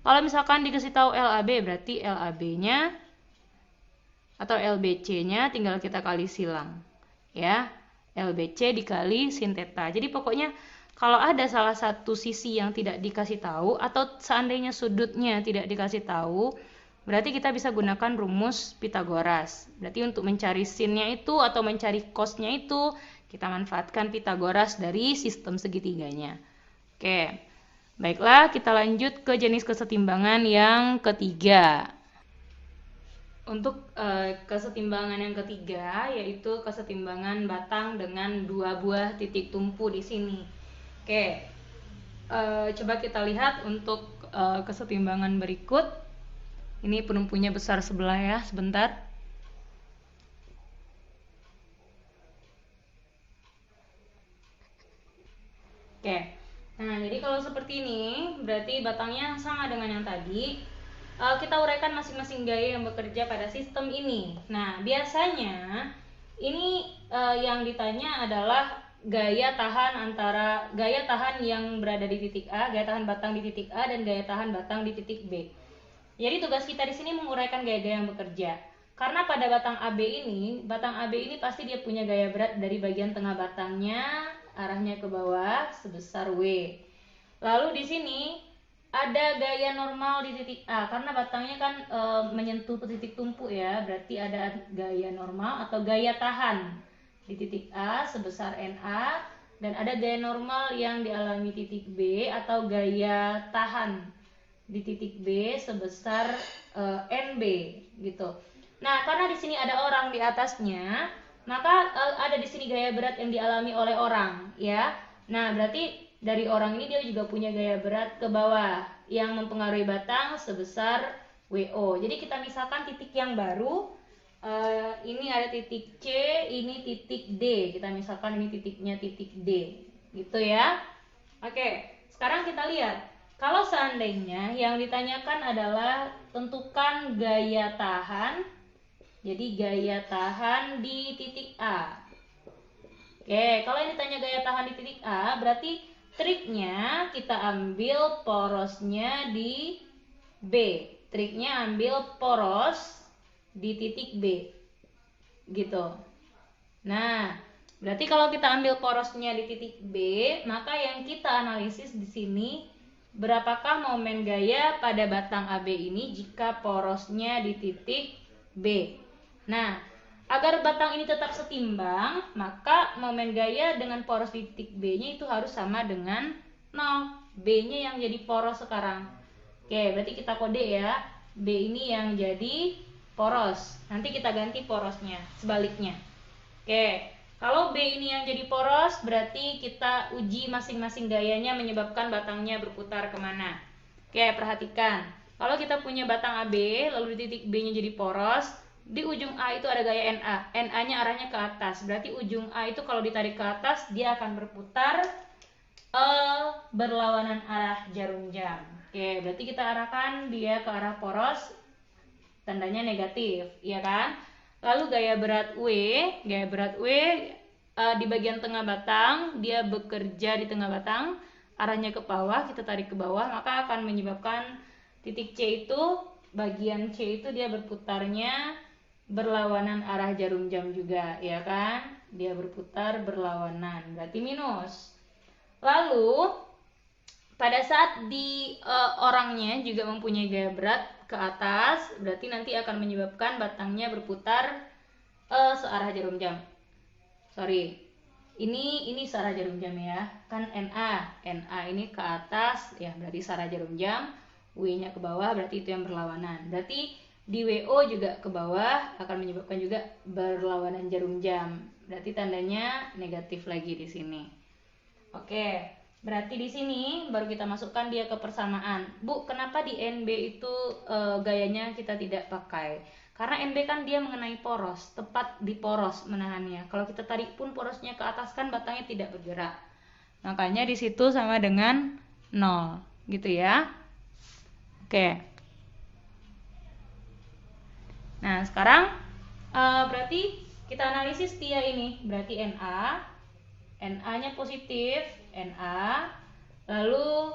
Kalau misalkan dikasih tahu LAB, berarti LAB-nya atau LBC-nya tinggal kita kali silang. Ya, LBC dikali sin theta. Jadi pokoknya kalau ada salah satu sisi yang tidak dikasih tahu atau seandainya sudutnya tidak dikasih tahu, berarti kita bisa gunakan rumus Pitagoras. Berarti untuk mencari sinnya itu atau mencari cosnya itu, kita manfaatkan Pitagoras dari sistem segitiganya. Oke. Baiklah, kita lanjut ke jenis kesetimbangan yang ketiga. Untuk kesetimbangan yang ketiga yaitu kesetimbangan batang dengan 2 buah titik tumpu di sini. Oke, coba kita lihat untuk kesetimbangan berikut. Ini penumpunya besar sebelah ya, sebentar. Oke. Nah, jadi kalau seperti ini, berarti batangnya sama dengan yang tadi. Kita uraikan masing-masing gaya yang bekerja pada sistem ini. Nah, biasanya ini yang ditanya adalah gaya tahan yang berada di titik A, gaya tahan batang di titik A, dan gaya tahan batang di titik B. Jadi tugas kita di sini menguraikan gaya-gaya yang bekerja. Karena pada batang AB ini pasti dia punya gaya berat dari bagian tengah batangnya arahnya ke bawah sebesar W. Lalu di sini ada gaya normal di titik A karena batangnya kan menyentuh titik tumpu ya, berarti ada gaya normal atau gaya tahan di titik A sebesar NA, dan ada gaya normal yang dialami titik B atau gaya tahan di titik B sebesar NB gitu. Nah, karena di sini ada orang di atasnya, maka ada di sini gaya berat yang dialami oleh orang ya. Nah, berarti dari orang ini dia juga punya gaya berat ke bawah yang mempengaruhi batang sebesar WO. Jadi kita misalkan titik yang baru, ini ada titik C, ini titik D. Kita misalkan ini titiknya titik D, gitu ya. Oke, sekarang kita lihat. Kalau seandainya yang ditanyakan adalah tentukan gaya tahan, jadi gaya tahan di titik A. Oke, kalau yang ditanya gaya tahan di titik A, berarti triknya kita ambil porosnya di B. Triknya ambil poros di titik B. Gitu. Nah, berarti kalau kita ambil porosnya di titik B, maka yang kita analisis di sini berapakah momen gaya pada batang AB ini jika porosnya di titik B. Nah, agar batang ini tetap setimbang, maka momen gaya dengan poros di titik B-nya itu harus sama dengan 0. B-nya yang jadi poros sekarang. Oke, berarti kita kode ya. B ini yang jadi poros. Nanti kita ganti porosnya, sebaliknya. Oke, kalau B ini yang jadi poros, berarti kita uji masing-masing gayanya menyebabkan batangnya berputar kemana. Oke, perhatikan. Kalau kita punya batang AB, lalu di titik B-nya jadi poros, di ujung A itu ada gaya NA. NA-nya arahnya ke atas. Berarti ujung A itu kalau ditarik ke atas, dia akan berputar berlawanan arah jarum jam. Oke, berarti kita arahkan dia ke arah poros, tandanya negatif, ya kan? Lalu gaya berat W di bagian tengah batang, dia bekerja di tengah batang, arahnya ke bawah, kita tarik ke bawah, maka akan menyebabkan titik C itu, bagian C itu dia berputarnya berlawanan arah jarum jam juga, ya kan? Dia berputar berlawanan, berarti minus. Lalu pada saat di orangnya juga mempunyai gaya berat ke atas, berarti nanti akan menyebabkan batangnya berputar searah jarum jam. Sorry, ini searah jarum jam ya, kan NA ini ke atas ya, berarti searah jarum jam. W-nya ke bawah, berarti itu yang berlawanan. Berarti di WO juga ke bawah akan menyebabkan juga berlawanan jarum jam. Berarti tandanya negatif lagi di sini. Oke, berarti di sini baru kita masukkan dia ke persamaan. Bu, kenapa di NB itu gayanya kita tidak pakai? Karena NB kan dia mengenai poros, tepat di poros menahannya. Kalau kita tarik pun porosnya ke atas kan batangnya tidak bergerak. Makanya di situ sama dengan 0, gitu ya. Oke. Nah, sekarang berarti kita analisis dia ini. Berarti NA-nya positif, NA. Lalu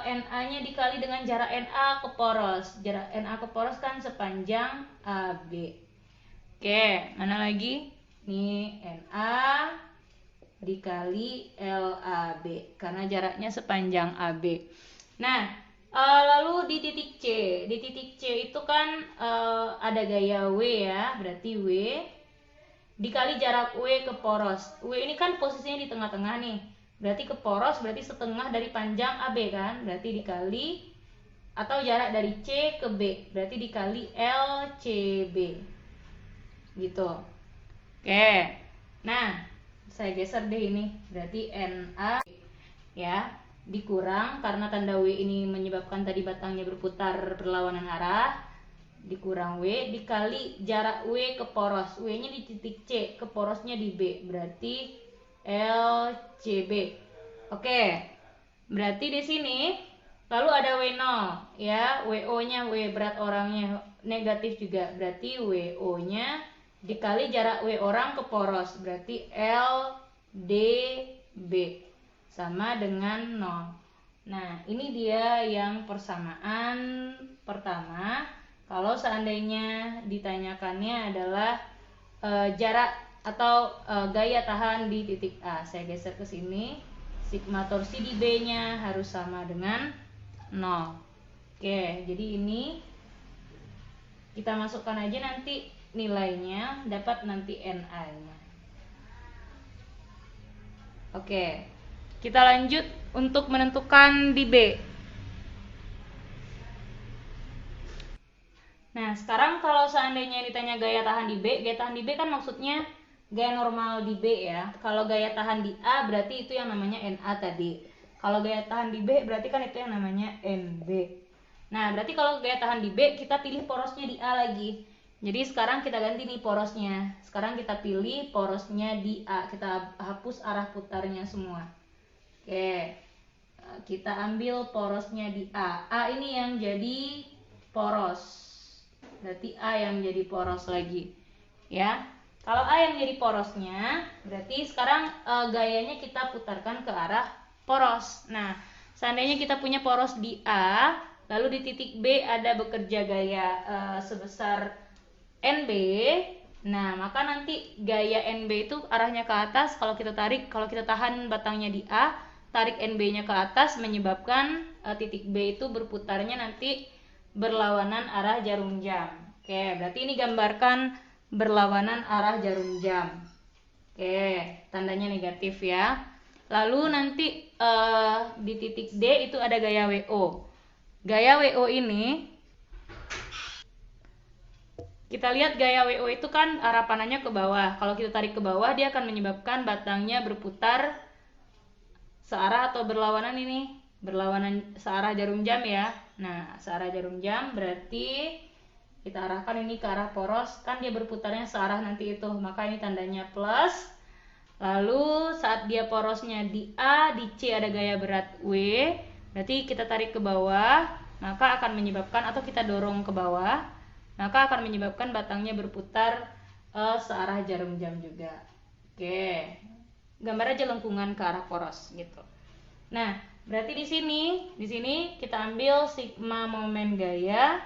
NA-nya dikali dengan jarak NA ke poros. Jarak NA ke poros kan sepanjang AB. Oke, mana lagi? Nih, NA dikali LAB karena jaraknya sepanjang AB. Nah, lalu di titik C itu kan ada gaya W ya, berarti W dikali jarak W ke poros. W ini kan posisinya di tengah-tengah nih, berarti ke poros berarti setengah dari panjang AB kan, berarti dikali, atau jarak dari C ke B, berarti dikali LCB gitu. Oke, nah saya geser deh ini, berarti NA ya dikurang, karena tanda W ini menyebabkan tadi batangnya berputar berlawanan arah, dikurang W dikali jarak W ke poros. W nya di titik C, ke porosnya di B, berarti LCB. Oke, berarti di sini lalu ada W0 ya, WO nya, W berat orangnya negatif juga, berarti WO nya dikali jarak W orang ke poros, berarti LDB sama dengan 0. Nah, ini dia yang persamaan pertama. Kalau seandainya ditanyakannya adalah jarak atau gaya tahan di titik A. Saya geser ke sini. Sigma torsi di B-nya harus sama dengan 0. Oke, jadi ini kita masukkan aja nanti nilainya, dapat nanti NA-nya. Oke, kita lanjut untuk menentukan di B. Nah, sekarang kalau seandainya ditanya gaya tahan di B, gaya tahan di B kan maksudnya gaya normal di B ya. Kalau gaya tahan di A berarti itu yang namanya NA tadi. Kalau gaya tahan di B berarti kan itu yang namanya NB. Nah, berarti kalau gaya tahan di B kita pilih porosnya di A lagi. Jadi sekarang kita ganti nih porosnya. Sekarang kita pilih porosnya di A. Kita hapus arah putarnya semua. Oke. Kita ambil porosnya di A. A ini yang jadi poros. Berarti A yang jadi poros lagi, ya. Kalau A yang jadi porosnya, berarti sekarang gayanya kita putarkan ke arah poros. Nah, seandainya kita punya poros di A, lalu di titik B ada bekerja gaya sebesar NB, nah maka nanti gaya NB itu arahnya ke atas. Kalau kita tahan batangnya di A, tarik NB-nya ke atas, menyebabkan titik B itu berputarnya nanti berlawanan arah jarum jam. Oke, berarti ini gambarkan berlawanan arah jarum jam. Oke, tandanya negatif ya. Lalu nanti di titik D itu ada gaya WO. Gaya WO ini, kita lihat gaya WO itu kan arah panahnya ke bawah. Kalau kita tarik ke bawah, dia akan menyebabkan batangnya berputar searah atau berlawanan ini. Berlawanan searah jarum jam ya. Nah, searah jarum jam berarti kita arahkan ini ke arah poros, kan dia berputarnya searah nanti itu, maka ini tandanya plus. Lalu saat dia porosnya di A, di C ada gaya berat W, berarti kita tarik ke bawah, maka akan menyebabkan, atau kita dorong ke bawah, maka akan menyebabkan batangnya berputar searah jarum jam juga. Oke, gambar aja lengkungan ke arah poros gitu. Nah, berarti di sini kita ambil sigma momen gaya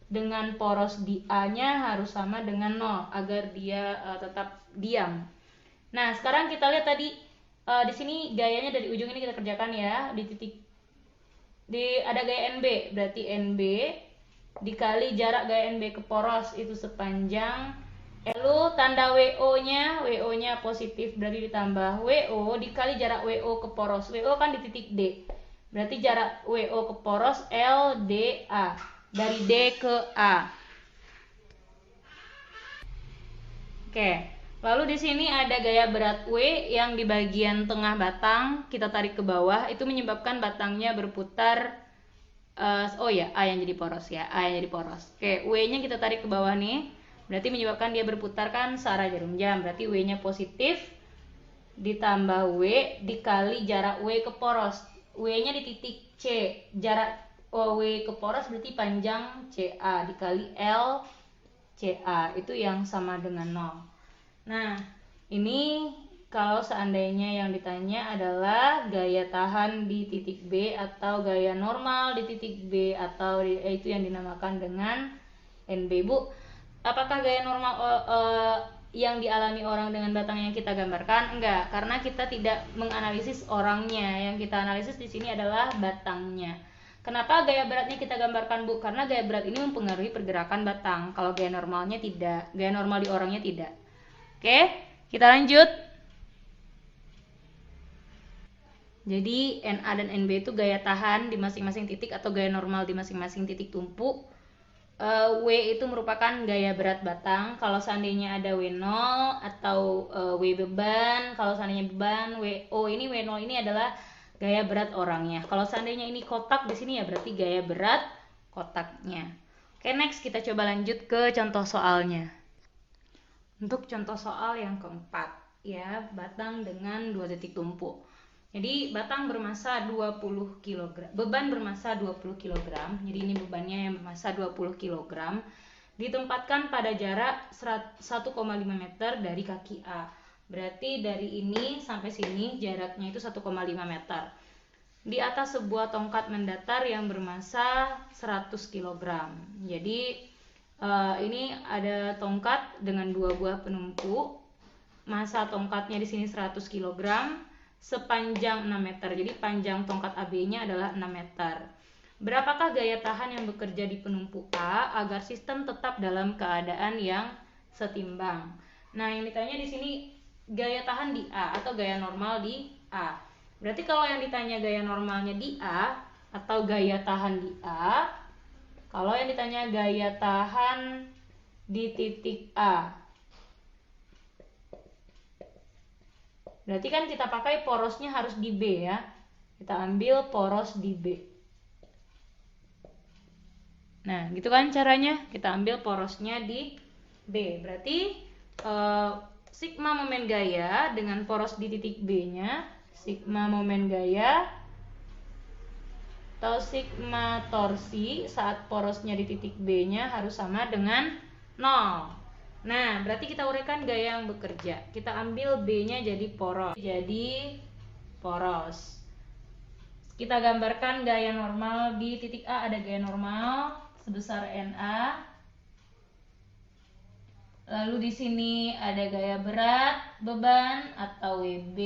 dengan poros di A-nya harus sama dengan 0 agar dia tetap diam. Nah, sekarang kita lihat tadi di sini gayanya dari ujung ini kita kerjakan ya, ada gaya NB, berarti NB dikali jarak gaya NB ke poros itu sepanjang. Lalu tanda WO-nya positif, berarti ditambah WO dikali jarak WO ke poros. WO kan di titik D. Berarti jarak WO ke poros LDA. Dari D ke A. Oke. Lalu di sini ada gaya berat W yang di bagian tengah batang kita tarik ke bawah, itu menyebabkan batangnya berputar. A yang jadi poros ya. A yang jadi poros. Oke, W-nya kita tarik ke bawah nih. Berarti menyebabkan dia berputar kan searah jarum jam. Berarti W-nya positif ditambah W dikali jarak W ke poros. W-nya di titik C. Jarak W ke poros berarti panjang CA dikali L CA. Itu yang sama dengan 0. Nah, ini kalau seandainya yang ditanya adalah gaya tahan di titik B atau gaya normal di titik B, atau itu yang dinamakan dengan NB, Bu. Apakah gaya normal yang dialami orang dengan batang yang kita gambarkan? Enggak, karena kita tidak menganalisis orangnya. Yang kita analisis di sini adalah batangnya. Kenapa gaya beratnya kita gambarkan, Bu? Karena gaya berat ini mempengaruhi pergerakan batang. Kalau gaya normalnya tidak, gaya normal di orangnya tidak. Oke, kita lanjut. Jadi NA dan NB itu gaya tahan di masing-masing titik atau gaya normal di masing-masing titik tumpu. W itu merupakan gaya berat batang. Kalau seandainya ada W0 atau W beban, kalau seandainya beban, WO ini W0 ini adalah gaya berat orangnya. Kalau seandainya ini kotak di sini ya berarti gaya berat kotaknya. Oke, next kita coba lanjut ke contoh soalnya. Untuk contoh soal yang keempat ya, batang dengan 2 titik tumpu. Jadi batang bermasa 20 kg, beban bermasa 20 kg. Jadi ini bebannya yang bermasa 20 kg. Ditempatkan pada jarak 1,5 meter dari kaki A. Berarti dari ini sampai sini jaraknya itu 1,5 meter. Di atas sebuah tongkat mendatar yang bermasa 100 kg. Jadi ini ada tongkat dengan 2 buah penumpu. Masa tongkatnya di sini 100 kg. sepanjang 6 meter. Jadi panjang tongkat AB-nya adalah 6 meter. Berapakah gaya tahan yang bekerja di penumpu A agar sistem tetap dalam keadaan yang setimbang? Nah, yang ditanya di sini gaya tahan di A atau gaya normal di A. Berarti kalau yang ditanya gaya normalnya di A atau gaya tahan di A, kalau yang ditanya gaya tahan di titik A, berarti kan kita pakai porosnya harus di B ya. Kita ambil poros di B. Nah, gitu kan caranya. Kita ambil porosnya di B. Berarti sigma momen gaya dengan poros di titik B-nya, sigma momen gaya atau sigma torsi saat porosnya di titik B-nya harus sama dengan 0. Nah, berarti kita uraikan gaya yang bekerja. Kita ambil B-nya jadi poros. Kita gambarkan gaya normal di titik A. Ada gaya normal sebesar NA. Lalu di sini ada gaya berat beban atau WB.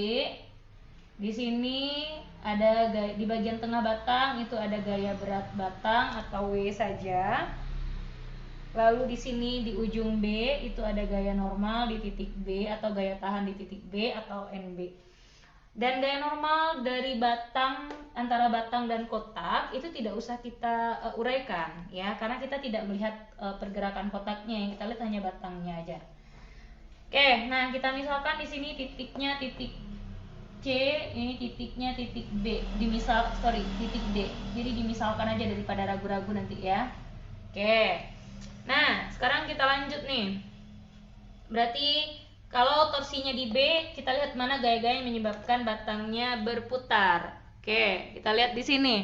Di sini ada gaya, di bagian tengah batang itu ada gaya berat batang atau W saja. Lalu di sini di ujung B itu ada gaya normal di titik B atau gaya tahan di titik B atau NB. Dan gaya normal dari batang, antara batang dan kotak itu tidak usah kita uraikan ya, karena kita tidak melihat pergerakan kotaknya, yang kita lihat hanya batangnya aja. Oke, nah kita misalkan di sini titiknya titik C, ini titiknya titik B, titik D. Jadi dimisalkan aja daripada ragu-ragu nanti ya. Oke. Nah, sekarang kita lanjut nih. Berarti kalau torsinya di B, kita lihat mana gaya-gaya yang menyebabkan batangnya berputar. Oke, kita lihat di sini.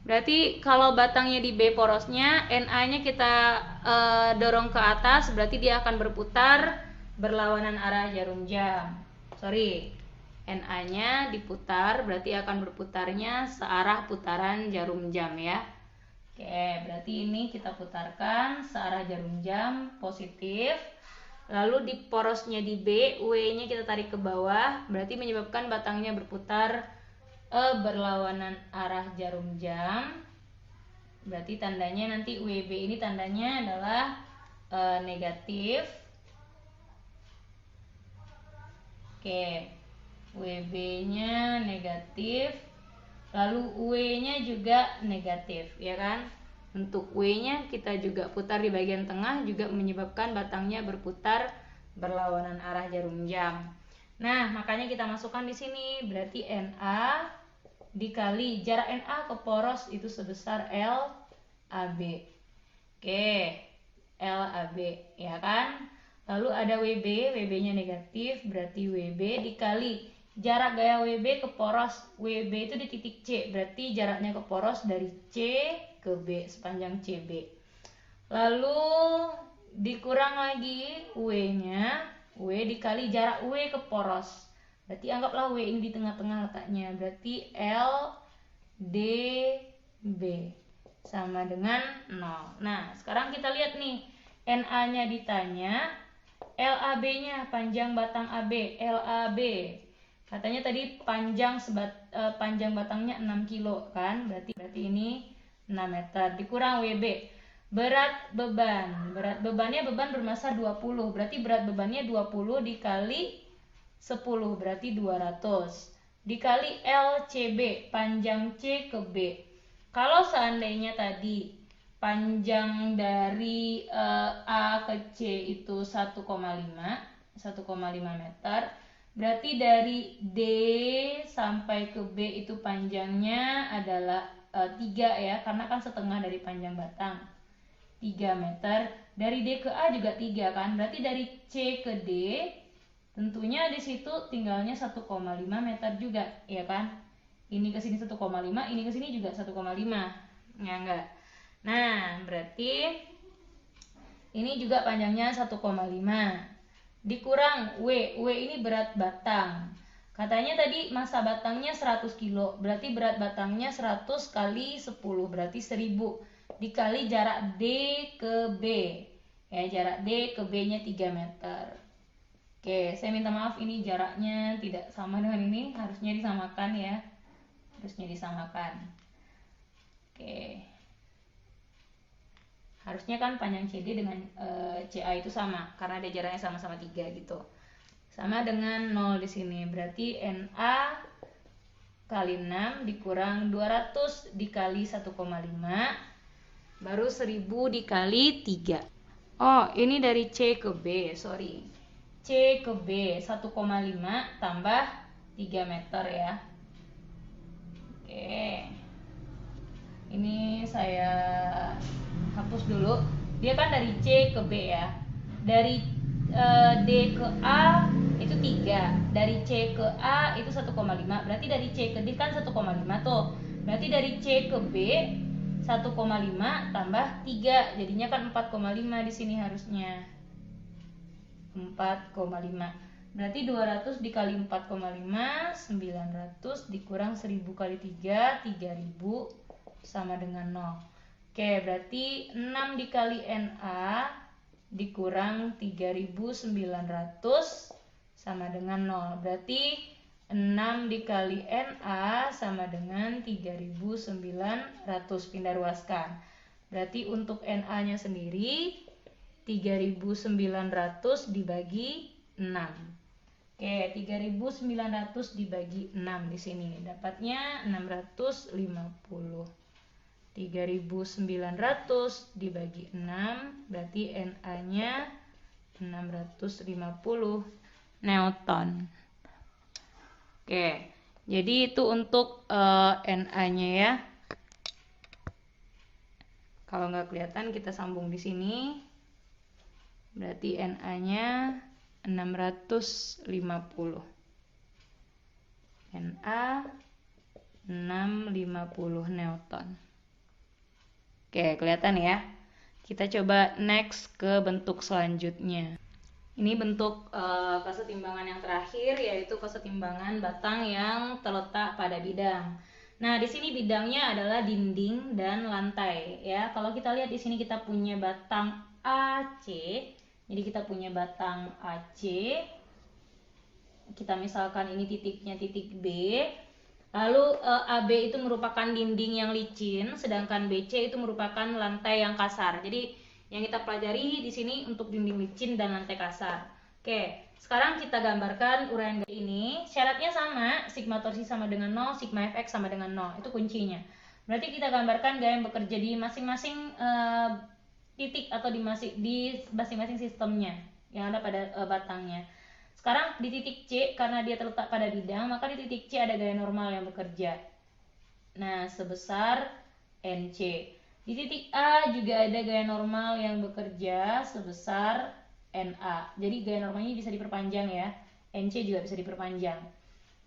Berarti kalau batangnya di B porosnya, NA-nya kita dorong ke atas, berarti dia akan berputar berlawanan arah jarum jam. NA-nya diputar, berarti akan berputarnya searah putaran jarum jam ya. Oke, berarti ini kita putarkan searah jarum jam positif. Lalu di porosnya di B, W-nya kita tarik ke bawah, berarti menyebabkan batangnya berputar berlawanan arah jarum jam. Berarti tandanya nanti WB ini tandanya adalah negatif. Oke, WB-nya negatif. Lalu W-nya juga negatif, ya kan? Untuk W-nya kita juga putar di bagian tengah, juga menyebabkan batangnya berputar berlawanan arah jarum jam. Nah, makanya kita masukkan di sini, berarti NA dikali jarak NA ke poros itu sebesar LAB. Oke, LAB, ya kan? Lalu ada WB, WB-nya negatif, berarti WB dikali jarak gaya WB ke poros WB itu di titik C, berarti jaraknya ke poros dari C ke B sepanjang CB. Lalu dikurang lagi W-nya, W dikali jarak W ke poros. Berarti anggaplah W ini di tengah-tengah letaknya, berarti L D B sama dengan 0. Nah, sekarang kita lihat nih, NA-nya ditanya, LAB-nya panjang batang AB, LAB. Katanya tadi panjang batangnya 6 kilo kan, berarti ini 6 meter dikurang WB. Berat bebannya beban bermassa 20, berarti berat bebannya 20 dikali 10, berarti 200 dikali LCB, panjang C ke B. Kalau seandainya tadi panjang dari A ke C itu 1,5 meter, berarti dari D sampai ke B itu panjangnya adalah 3 ya, karena kan setengah dari panjang batang, 3 meter. Dari D ke A juga 3 kan, berarti dari C ke D tentunya di situ tinggalnya 1,5 meter juga, ya kan? Ini ke sini 1,5, ini ke sini juga 1,5. Ya enggak? Nah, berarti ini juga panjangnya 1,5 dikurang W ini berat batang. Katanya tadi massa batangnya 100 kilo, berarti berat batangnya 100 kali 10, berarti 1000 dikali jarak D ke B. Ya, jarak D ke B nya 3 meter. Oke, saya minta maaf ini jaraknya tidak sama dengan ini, harusnya disamakan ya. Harusnya disamakan. Oke. Harusnya kan panjang CD dengan CA itu sama karena ada jaraknya sama-sama 3 gitu. Sama dengan 0 di sini. Berarti NA kali 6 dikurang 200 dikali 1,5 baru 1000 dikali 3. Oh, ini dari C ke B, sorry. C ke B 1,5 tambah 3 meter ya. Oke. Ini saya hapus dulu. Dia kan dari C ke B ya. Dari D ke A itu 3. Dari C ke A itu 1,5. Berarti dari C ke D kan 1,5 tuh. Berarti dari C ke B 1,5 tambah 3. Jadinya kan 4,5 di sini harusnya. 4,5. Berarti 200 dikali 4,5 900 dikurang 1000 kali 3 3000 sama dengan 0. Oke, berarti 6 dikali NA dikurang 3900 sama dengan 0. Berarti 6 dikali NA sama dengan 3900. Pindah ruaskan. Berarti untuk NA nya sendiri 3900 dibagi 6. Oke, 3900 dibagi 6 di sini. Dapatnya 650. 3900 dibagi 6 berarti NA-nya 650 Newton. Oke, jadi itu untuk NA-nya ya. Kalau nggak kelihatan kita sambung di sini. Berarti NA-nya 650. NA 650 Newton. Oke, kelihatan ya. Kita coba next ke bentuk selanjutnya. Ini bentuk kesetimbangan yang terakhir, yaitu kesetimbangan batang yang terletak pada bidang. Nah, di sini bidangnya adalah dinding dan lantai ya. Kalau kita lihat di sini kita punya batang AC. Jadi kita punya batang AC. Kita misalkan ini titiknya titik B. Lalu AB itu merupakan dinding yang licin, sedangkan BC itu merupakan lantai yang kasar. Jadi yang kita pelajari di sini untuk dinding licin dan lantai kasar. Oke, sekarang kita gambarkan uraian ini. Syaratnya sama, sigma torsi sama dengan 0, sigma fx sama dengan 0. Itu kuncinya. Berarti kita gambarkan gaya yang bekerja di masing-masing titik atau di masing-masing sistemnya yang ada pada batangnya. Sekarang di titik C, karena dia terletak pada bidang, maka di titik C ada gaya normal yang bekerja. Nah, sebesar NC. Di titik A juga ada gaya normal yang bekerja sebesar NA. Jadi gaya normalnya bisa diperpanjang ya. NC juga bisa diperpanjang.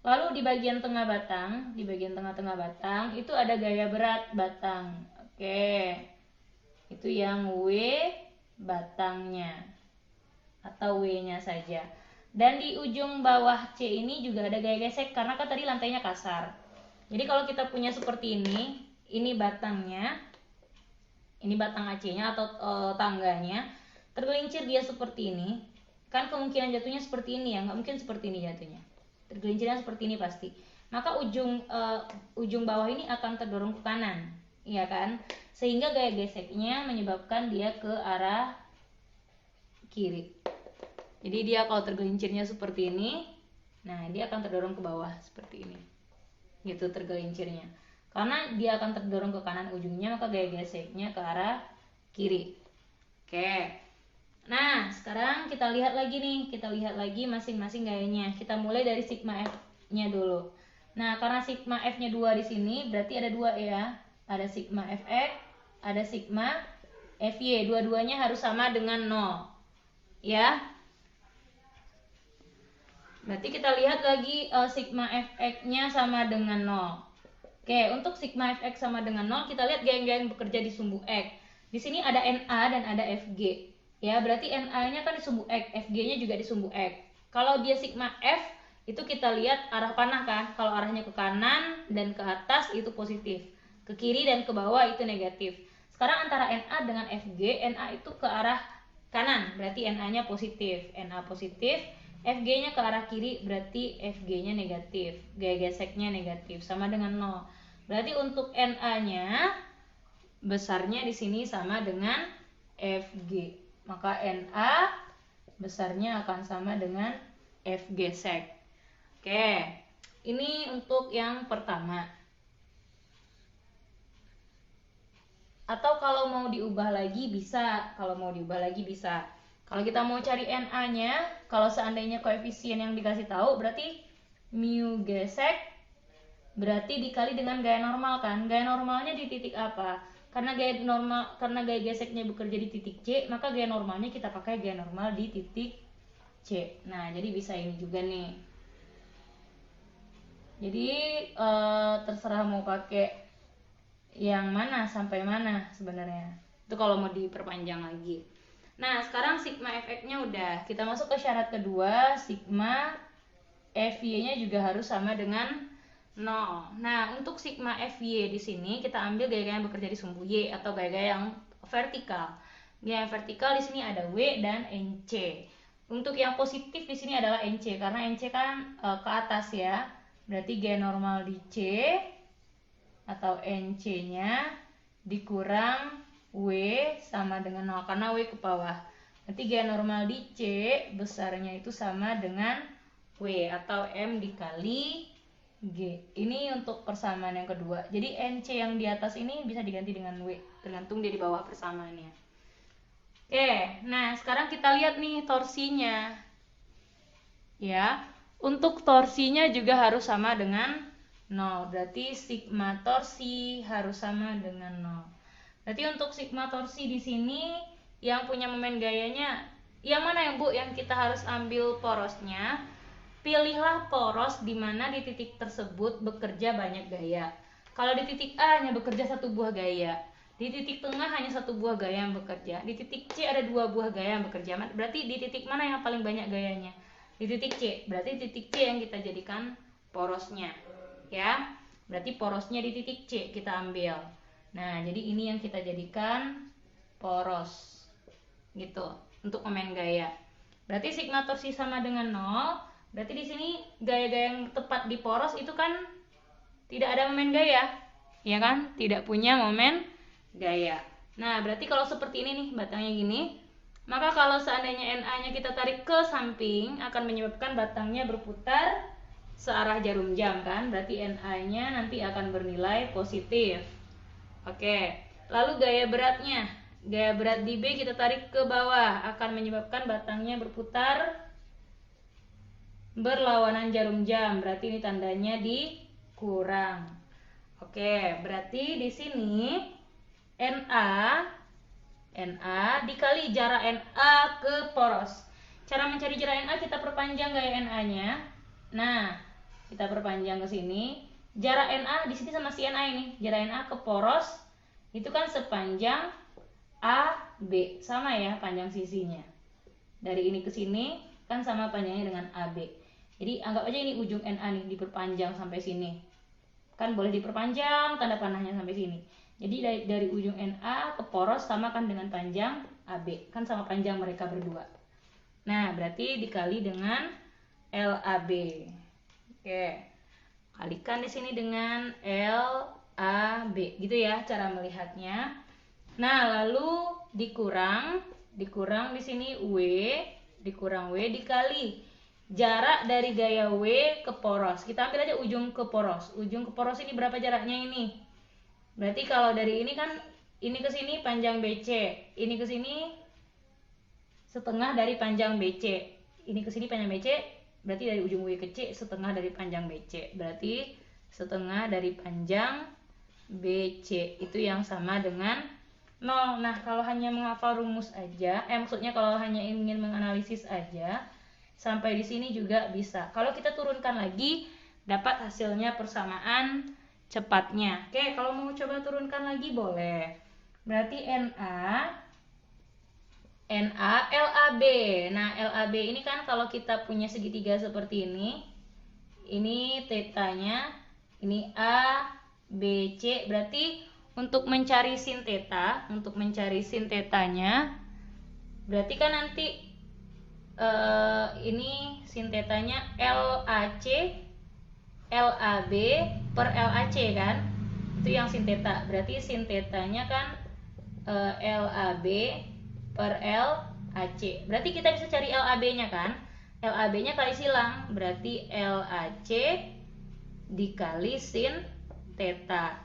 Lalu di bagian tengah batang, di bagian tengah-tengah batang, itu ada gaya berat batang. Oke. Itu yang W batangnya. Atau W-nya saja. Dan di ujung bawah C ini juga ada gaya gesek karena kan tadi lantainya kasar. Jadi kalau kita punya seperti ini batangnya, ini batang AC-nya atau tangganya, tergelincir dia seperti ini, kan kemungkinan jatuhnya seperti ini ya, nggak mungkin seperti ini jatuhnya. Tergelincirnya seperti ini pasti. Maka ujung bawah ini akan terdorong ke kanan, ya kan? Sehingga gaya geseknya menyebabkan dia ke arah kiri. Jadi dia kalau tergelincirnya seperti ini, nah dia akan terdorong ke bawah seperti ini. Gitu tergelincirnya. Karena dia akan terdorong ke kanan ujungnya, maka gaya geseknya ke arah kiri. Oke. Nah, sekarang kita lihat lagi nih, kita lihat lagi masing-masing gayanya. Kita mulai dari sigma F-nya dulu. Nah, karena sigma F-nya 2 di sini, berarti ada 2 ya. Ada sigma Fx, ada sigma Fy. Dua-duanya harus sama dengan 0. Ya. Berarti kita lihat lagi sigma Fx-nya sama dengan 0. Oke, untuk sigma Fx sama dengan 0, kita lihat gaya-gaya yang bekerja di sumbu X. Di sini ada Na dan ada Fg. Ya, berarti Na-nya kan di sumbu X, Fg-nya juga di sumbu X. Kalau dia sigma F, itu kita lihat arah panah kan. Kalau arahnya ke kanan dan ke atas itu positif. Ke kiri dan ke bawah itu negatif. Sekarang antara Na dengan Fg, Na itu ke arah kanan, berarti Na-nya positif. Na positif, FG-nya ke arah kiri berarti FG-nya negatif, gaya geseknya negatif, sama dengan 0. Berarti untuk NA-nya besarnya di sini sama dengan FG. Maka NA besarnya akan sama dengan F gesek. Oke, ini untuk yang pertama. Atau kalau mau diubah lagi bisa, Kalau kita mau cari NA-nya, kalau seandainya koefisien yang dikasih tahu, berarti mu gesek berarti dikali dengan gaya normal kan? Gaya normalnya di titik apa? Karena gaya geseknya bekerja di titik C, maka gaya normalnya kita pakai gaya normal di titik C. Nah, jadi bisa ini juga nih. Jadi terserah mau pakai yang mana sampai mana sebenarnya. Itu kalau mau diperpanjang lagi. Nah, sekarang sigma fx-nya udah. Kita masuk ke syarat kedua, sigma fy-nya juga harus sama dengan 0. Nah, untuk sigma fy di sini kita ambil gaya-gaya yang bekerja di sumbu y atau gaya-gaya yang vertikal. Gaya yang vertikal di sini ada w dan nc. Untuk yang positif di sini adalah nc karena nc kan ke atas ya. Berarti gaya normal di c atau nc-nya dikurang W sama dengan 0 karena W ke bawah. Nanti gaya normal di C besarnya itu sama dengan W atau M dikali G. Ini untuk persamaan yang kedua. Jadi NC yang di atas ini bisa diganti dengan W, tergantung dia di bawah persamaannya. Oke, nah sekarang kita lihat nih torsinya. Ya, untuk torsinya juga harus sama dengan 0. Berarti sigma torsi harus sama dengan 0. Berarti untuk sigma torsi di sini yang punya momen gayanya yang mana ya Bu yang kita harus ambil porosnya? Pilihlah poros di mana di titik tersebut bekerja banyak gaya. Kalau di titik A hanya bekerja satu buah gaya, di titik tengah hanya satu buah gaya yang bekerja, di titik C ada dua buah gaya yang bekerja. Berarti di titik mana yang paling banyak gayanya? Di titik C. Berarti titik C yang kita jadikan porosnya. Ya. Berarti porosnya di titik C kita ambil. Nah, jadi ini yang kita jadikan poros. Gitu, untuk momen gaya. Berarti sigma torsi sama dengan 0. Berarti di sini gaya-gaya yang tepat di poros itu kan tidak ada momen gaya. Ya kan? Tidak punya momen gaya. Nah, berarti kalau seperti ini nih, batangnya gini, maka kalau seandainya NA-nya kita tarik ke samping akan menyebabkan batangnya berputar searah jarum jam kan? Berarti NA-nya nanti akan bernilai positif. Oke, lalu gaya beratnya. Gaya berat di B kita tarik ke bawah akan menyebabkan batangnya berputar berlawanan jarum jam. Berarti ini tandanya dikurang. Oke, berarti di sini NA dikali jarak NA ke poros. Cara mencari jarak NA kita perpanjang gaya NA-nya. Nah, kita perpanjang ke sini. Jarak NA di sini sama si NA ini. Jarak NA ke poros itu kan sepanjang AB. Sama ya panjang sisinya. Dari ini ke sini kan sama panjangnya dengan AB. Jadi anggap aja ini ujung NA nih diperpanjang sampai sini. Kan boleh diperpanjang tanda panahnya sampai sini. Jadi dari ujung NA ke poros sama kan dengan panjang AB. Kan sama panjang mereka berdua. Nah, berarti dikali dengan LAB. Oke. Kalikan di sini dengan LAB, gitu ya cara melihatnya. Nah, lalu dikurang di sini W, dikurang W dikali jarak dari gaya W ke poros. Kita ambil aja ujung ke poros. Ujung ke poros ini berapa jaraknya ini? Berarti kalau dari ini kan ini ke sini panjang BC, ini ke sini setengah dari panjang BC. Ini ke sini panjang BC. Berarti dari ujung W ke C setengah dari panjang BC. Berarti setengah dari panjang BC. Itu yang sama dengan 0. Nah, kalau hanya menghafal rumus aja, maksudnya kalau hanya ingin menganalisis aja, sampai di sini juga bisa. Kalau kita turunkan lagi, dapat hasilnya persamaan cepatnya. Oke, kalau mau coba turunkan lagi boleh. Berarti LAB. Nah, LAB ini kan kalau kita punya segitiga seperti ini tetanya, ini A, B, C. Berarti untuk mencari sin tetanya, berarti kan nanti ini sin tetanya LAC LAB per LAC kan, itu yang sin teta. Berarti sin tetanya kan LAB per LAC. Berarti kita bisa cari LAB-nya kan. LAB-nya kali silang, berarti LAC dikali sin teta.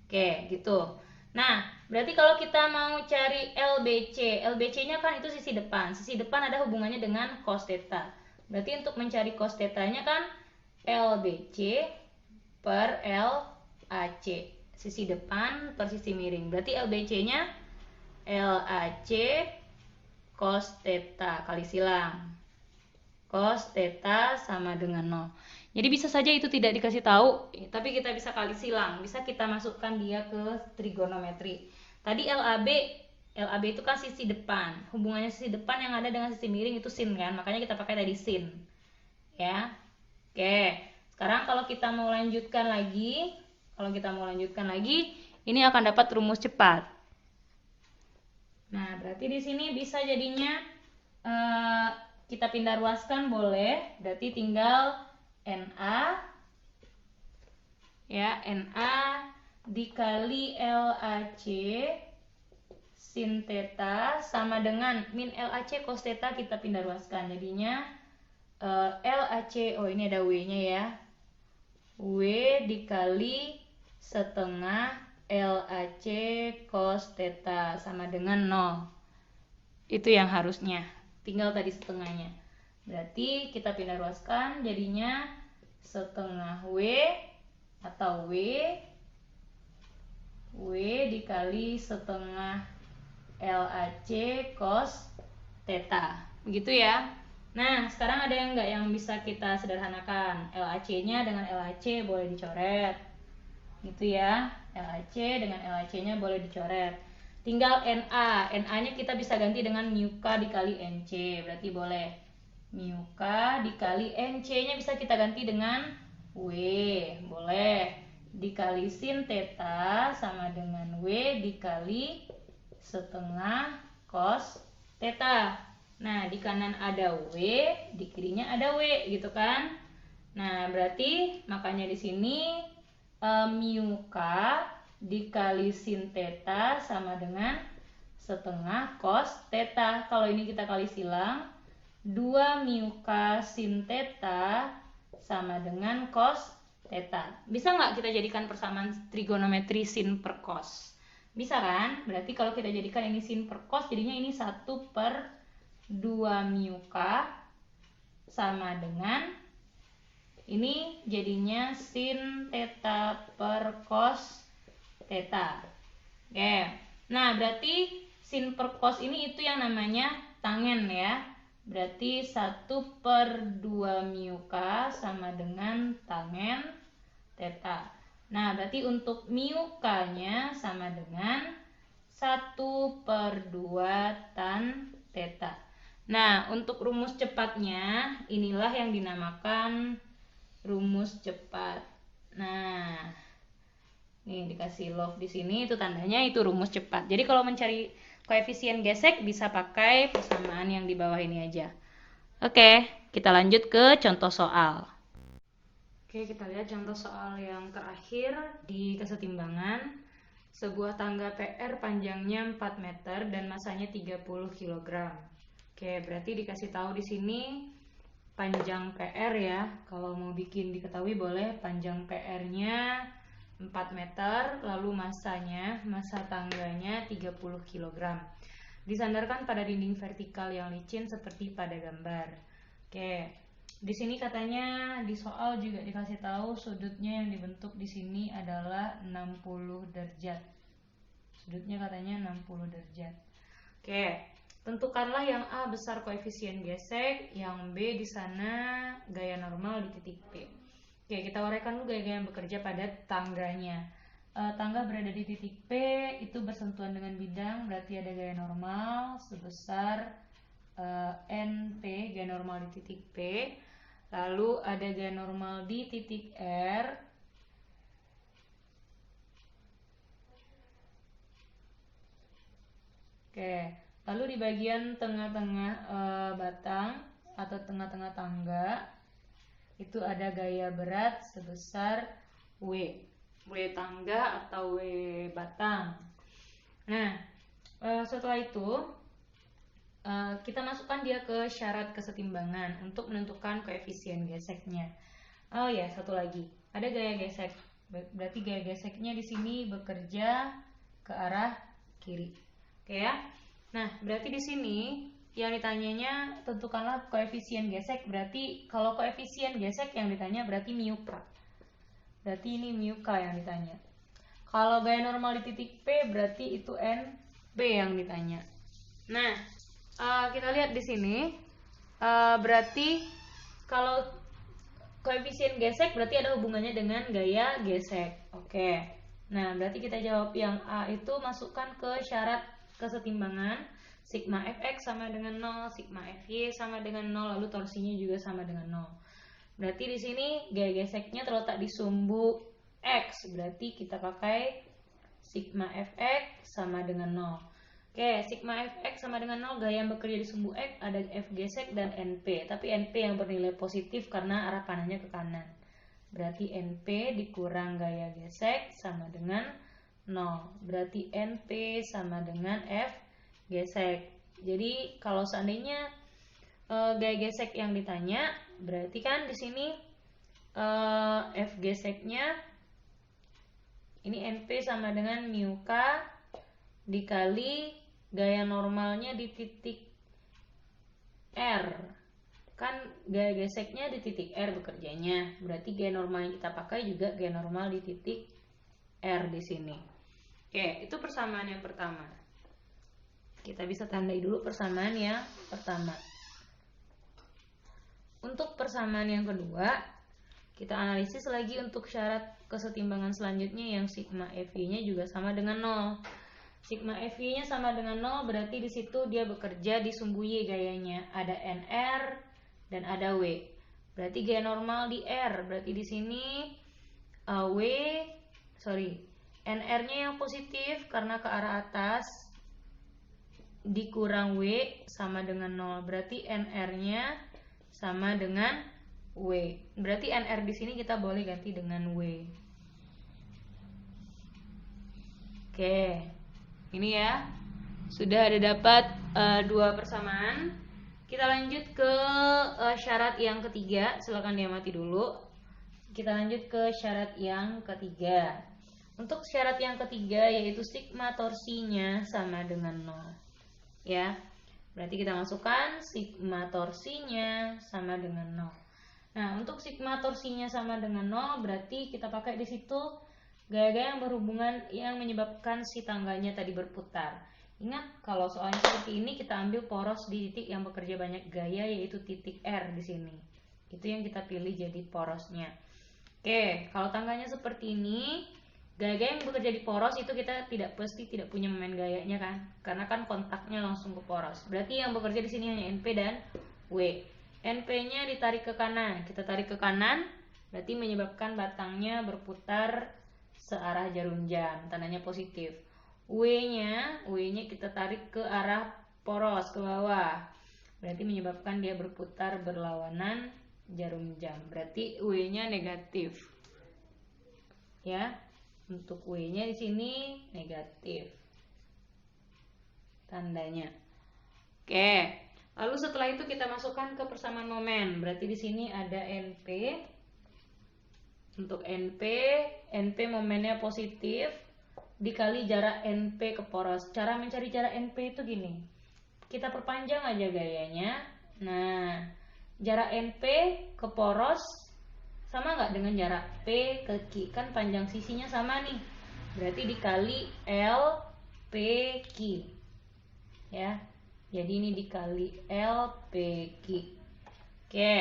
Oke, gitu. Nah, berarti kalau kita mau cari LBC, LBC-nya kan itu sisi depan. Sisi depan ada hubungannya dengan cos theta. Berarti untuk mencari cos theta-nya kan LBC per LAC. Sisi depan per sisi miring. Berarti LBC-nya LAC cos theta kali silang. Cos theta sama dengan 0. Jadi bisa saja itu tidak dikasih tahu, tapi kita bisa kali silang, bisa kita masukkan dia ke trigonometri. Tadi LAB itu kan sisi depan, hubungannya sisi depan yang ada dengan sisi miring itu sin kan, makanya kita pakai tadi sin. Ya, oke. Sekarang kalau kita mau lanjutkan lagi, ini akan dapat rumus cepat. Nah, berarti di sini bisa jadinya kita pindah ruaskan boleh, berarti tinggal NA ya, NA dikali LAC sin theta sama dengan min LAC cos theta, kita pindah ruaskan jadinya LAC, oh ini ada W-nya ya, W dikali setengah LAC cos theta sama dengan 0. Itu yang harusnya, tinggal tadi setengahnya. Berarti kita pindah ruaskan jadinya setengah W atau W dikali setengah LAC cos theta. Begitu ya. Nah, sekarang ada yang enggak yang bisa kita sederhanakan? LAC-nya dengan LAC boleh dicoret. Gitu ya. LAC dengan LAC-nya boleh dicoret. Tinggal NA. NA-nya kita bisa ganti dengan mu K dikali NC. Berarti boleh mu K dikali NC-nya bisa kita ganti dengan W, boleh, dikali sin theta sama dengan W dikali setengah cos theta. Nah, di kanan ada W, di kirinya ada W, gitu kan. Nah, berarti makanya di sini mu K dikali sin theta sama dengan setengah cos theta. Kalau ini kita kali silang, 2 mu K sin theta sama dengan cos theta. Bisa nggak kita jadikan persamaan trigonometri sin per cos? Bisa kan? Berarti kalau kita jadikan ini sin per cos, jadinya ini 1 per 2 mu K sama dengan ini jadinya sin theta per cos theta. Oke. Nah, berarti sin per cos ini itu yang namanya tangen ya. Berarti 1 per 2 mu K sama dengan tangen theta. Nah, berarti untuk mu K-nya sama dengan 1 per 2 tan theta. Nah, untuk rumus cepatnya, inilah yang dinamakan rumus cepat. Nah, nih dikasih love di sini, itu tandanya itu rumus cepat. Jadi kalau mencari koefisien gesek bisa pakai persamaan yang di bawah ini aja. Oke, kita lanjut ke contoh soal. Oke, kita lihat contoh soal yang terakhir di kesetimbangan. Sebuah tangga PR panjangnya 4 meter dan masanya 30 kg. Oke, berarti dikasih tahu di sini panjang PR ya. Kalau mau bikin diketahui boleh panjang PR-nya 4 meter, lalu masa tangganya 30 kg. Disandarkan pada dinding vertikal yang licin seperti pada gambar. Oke. Di sini katanya di soal juga dikasih tahu sudutnya yang dibentuk di sini adalah 60 derajat. Sudutnya katanya 60 derajat. Oke. Tentukanlah yang A besar koefisien gesek, yang B di sana gaya normal di titik P. Oke, kita uraikan dulu gaya-gaya yang bekerja pada tangganya. Tangga berada di titik P, itu bersentuhan dengan bidang, berarti ada gaya normal sebesar NP, gaya normal di titik P. Lalu ada gaya normal di titik R. Oke, lalu di bagian tengah-tengah batang atau tengah-tengah tangga itu ada gaya berat sebesar W. W tangga atau W batang. Nah, setelah itu kita masukkan dia ke syarat kesetimbangan untuk menentukan koefisien geseknya. Oh ya, satu lagi. Ada gaya gesek. Berarti gaya geseknya di sini bekerja ke arah kiri. Oke ya. Nah, berarti di sini yang ditanyanya tentukanlah koefisien gesek. Berarti kalau koefisien gesek yang ditanya berarti mu K. Berarti ini mu K yang ditanya. Kalau gaya normal di titik P berarti itu NP yang ditanya. Nah, kita lihat di sini. Berarti kalau koefisien gesek berarti ada hubungannya dengan gaya gesek. Oke. Nah, berarti kita jawab yang A itu masukkan ke syarat kesetimbangan. Sigma Fx sama dengan 0, sigma Fy sama dengan 0, lalu torsinya juga sama dengan 0. Berarti di sini gaya geseknya terletak di sumbu X. Berarti kita pakai sigma Fx sama dengan 0. Oke, sigma Fx sama dengan 0, gaya yang bekerja di sumbu X ada F gesek dan NP. Tapi NP yang bernilai positif karena arah panahnya ke kanan. Berarti NP dikurang gaya gesek sama dengan 0. Berarti NP sama dengan F gesek. Jadi kalau seandainya gaya gesek yang ditanya, berarti kan di sini F geseknya ini NP sama dengan mu K dikali gaya normalnya di titik R. Kan gaya geseknya di titik R bekerjanya. Berarti gaya normal yang kita pakai juga gaya normal di titik R di sini. Oke, itu persamaan yang pertama. Kita bisa tandai dulu persamaan yang pertama. Untuk persamaan yang kedua, kita analisis lagi untuk syarat kesetimbangan selanjutnya yang sigma Fy-nya juga sama dengan 0. Sigma Fy-nya sama dengan 0 berarti di situ dia bekerja di sumbu Y gayanya. Ada NR dan ada W. Berarti gaya normal di R. Berarti di sini NR-nya yang positif karena ke arah atas dikurang W sama dengan 0. Berarti NR-nya sama dengan W. Berarti NR di sini kita boleh ganti dengan W. Oke. Ini ya. Sudah ada dapat dua persamaan. Kita lanjut ke syarat yang ketiga. Silakan diamati dulu. Kita lanjut ke syarat yang ketiga. Untuk syarat yang ketiga yaitu sigma torsinya sama dengan 0. Ya, berarti kita masukkan sigma torsinya sama dengan 0. Nah, untuk sigma torsinya sama dengan 0 berarti kita pakai di situ gaya-gaya yang berhubungan yang menyebabkan si tangganya tadi berputar. Ingat, kalau soalnya seperti ini kita ambil poros di titik yang bekerja banyak gaya yaitu titik R di sini. Itu yang kita pilih jadi porosnya. Oke, kalau tangganya seperti ini, gaya-gaya yang bekerja di poros itu kita tidak punya momen gayanya kan, karena kan kontaknya langsung ke poros. Berarti yang bekerja di sini hanya NP dan W. NP-nya ditarik ke kanan, kita tarik ke kanan, berarti menyebabkan batangnya berputar searah jarum jam, tandanya positif. W-nya kita tarik ke arah poros ke bawah, berarti menyebabkan dia berputar berlawanan jarum jam, berarti W-nya negatif. Ya. Untuk W-nya di sini negatif tandanya. Oke. Lalu setelah itu kita masukkan ke persamaan momen. Berarti di sini ada NP. Untuk NP momennya positif dikali jarak NP ke poros. Cara mencari jarak NP itu gini. Kita perpanjang aja gayanya. Nah, jarak NP ke poros sama nggak dengan jarak P ke Q? Kan panjang sisinya sama nih. Berarti dikali L P Q. Ya. Jadi ini dikali L P Q. Oke.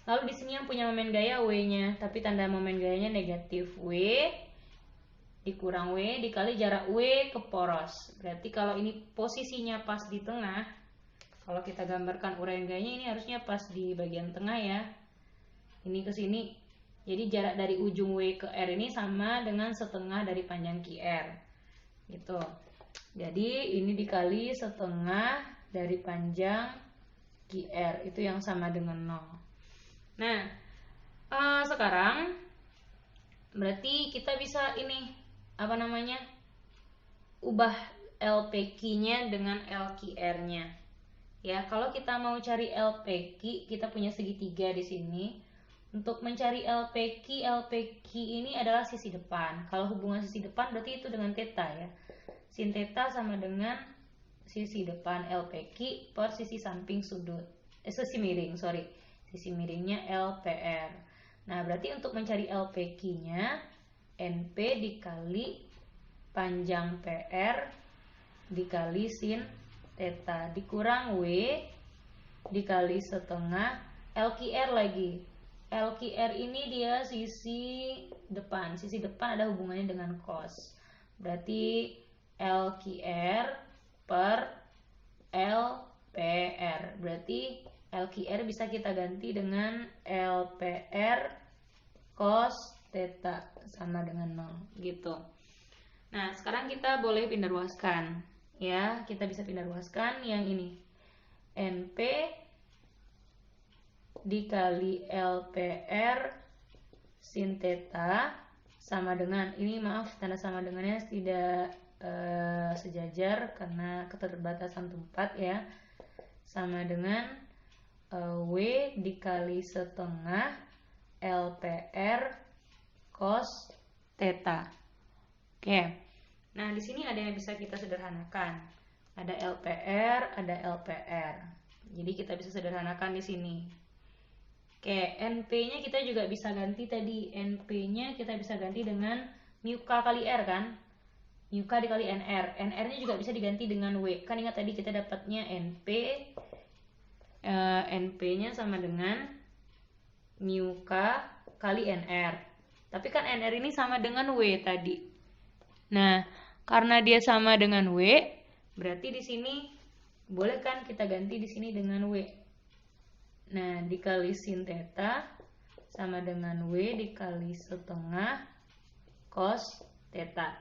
Lalu di sini yang punya momen gaya W-nya, tapi tanda momen gayanya negatif. W dikurang W dikali jarak W ke poros. Berarti kalau ini posisinya pas di tengah, kalau kita gambarkan uraian gayanya ini harusnya pas di bagian tengah ya. Ini ke sini. Jadi jarak dari ujung W ke R ini sama dengan setengah dari panjang QR. Gitu. Jadi ini dikali setengah dari panjang QR itu yang sama dengan 0. Nah, sekarang berarti kita bisa ini ubah LPQ-nya dengan LQR-nya. Ya, kalau kita mau cari LPQ, kita punya segitiga di sini. Untuk mencari LPQ ini adalah sisi depan. Kalau hubungan sisi depan berarti itu dengan theta ya. Sin theta sama dengan sisi depan LPQ per sisi samping sudut. Sisi miring, sorry. Sisi miringnya LPR. Nah, berarti untuk mencari LPQ-nya NP dikali panjang PR dikali sin theta dikurang W dikali setengah LQR lagi. LQR ini dia sisi depan. Sisi depan ada hubungannya dengan cos. Berarti LQR per LPR. Berarti LQR bisa kita ganti dengan LPR cos theta sama dengan 0 gitu. Nah, sekarang kita boleh pindah ruaskan. Ya, kita bisa pindah ruaskan yang ini. NP dikali LPR sin theta sama dengan, ini maaf tanda sama dengannya tidak sejajar karena keterbatasan tempat ya, sama dengan W dikali setengah LPR cos theta. Oke. Nah, di sini ada yang bisa kita sederhanakan. Ada LPR, ada LPR. Jadi kita bisa sederhanakan di sini. Oke, NP-nya kita juga bisa ganti tadi. NP-nya kita bisa ganti dengan mu K kali R kan? Mu K dikali NR. NR-nya juga bisa diganti dengan W. Kan ingat tadi kita dapatnya NP. NP-nya sama dengan mu K kali NR. Tapi kan NR ini sama dengan W tadi. Nah, karena dia sama dengan W, berarti di sini boleh kan kita ganti di sini dengan W. Nah, dikali sin theta sama dengan W dikali setengah cos theta.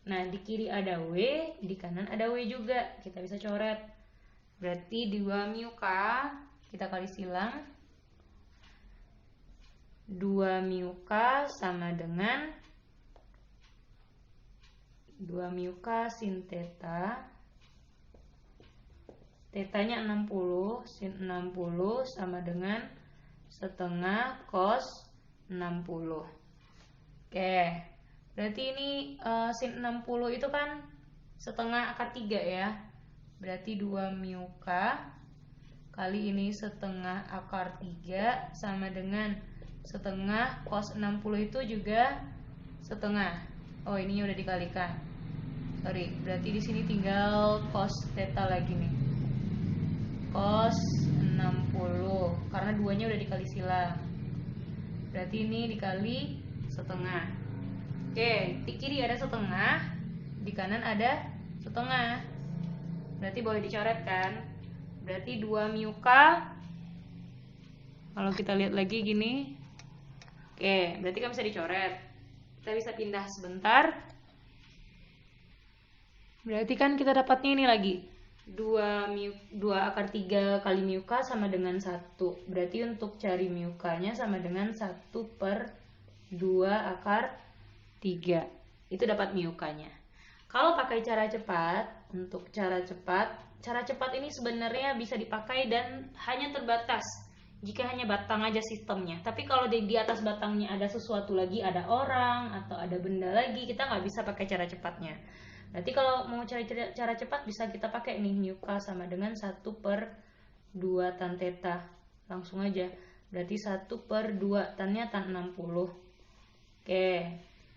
Nah, di kiri ada W, di kanan ada W juga. Kita bisa coret. Berarti 2 mu K, kita kali silang. 2 mu K sama dengan 2 mu K sin theta. Tetanya 60, sin 60 sama dengan setengah cos 60. Oke, berarti ini sin 60 itu kan setengah akar 3 ya. Berarti 2 mu K kali ini setengah akar 3 sama dengan setengah cos 60 itu juga setengah. Oh, ininya udah dikalikan. Sorry, berarti di sini tinggal cos theta lagi nih. Cos 60 karena duanya udah dikali silang. Berarti ini dikali setengah. Oke, di kiri ada setengah, di kanan ada setengah. Berarti boleh dicoret kan? Berarti 2 mu K. Kalau kita lihat lagi gini. Oke, berarti kan bisa dicoret. Kita bisa pindah sebentar. Berarti kan kita dapatnya ini lagi. 2 akar 3 kali mu K sama dengan 1. Berarti untuk cari mu K-nya sama dengan 1 per 2 akar 3. Itu dapat mu K-nya. Kalau pakai cara cepat, untuk cara cepat ini sebenarnya bisa dipakai dan hanya terbatas jika hanya batang aja sistemnya. Tapi kalau di atas batangnya ada sesuatu lagi, ada orang atau ada benda lagi, kita nggak bisa pakai cara cepatnya. Berarti kalau mau cari cara cepat bisa kita pakai nih mu K sama dengan 1 per 2 tan theta. Langsung aja. Berarti 1 per 2 tannya tan 60. Oke.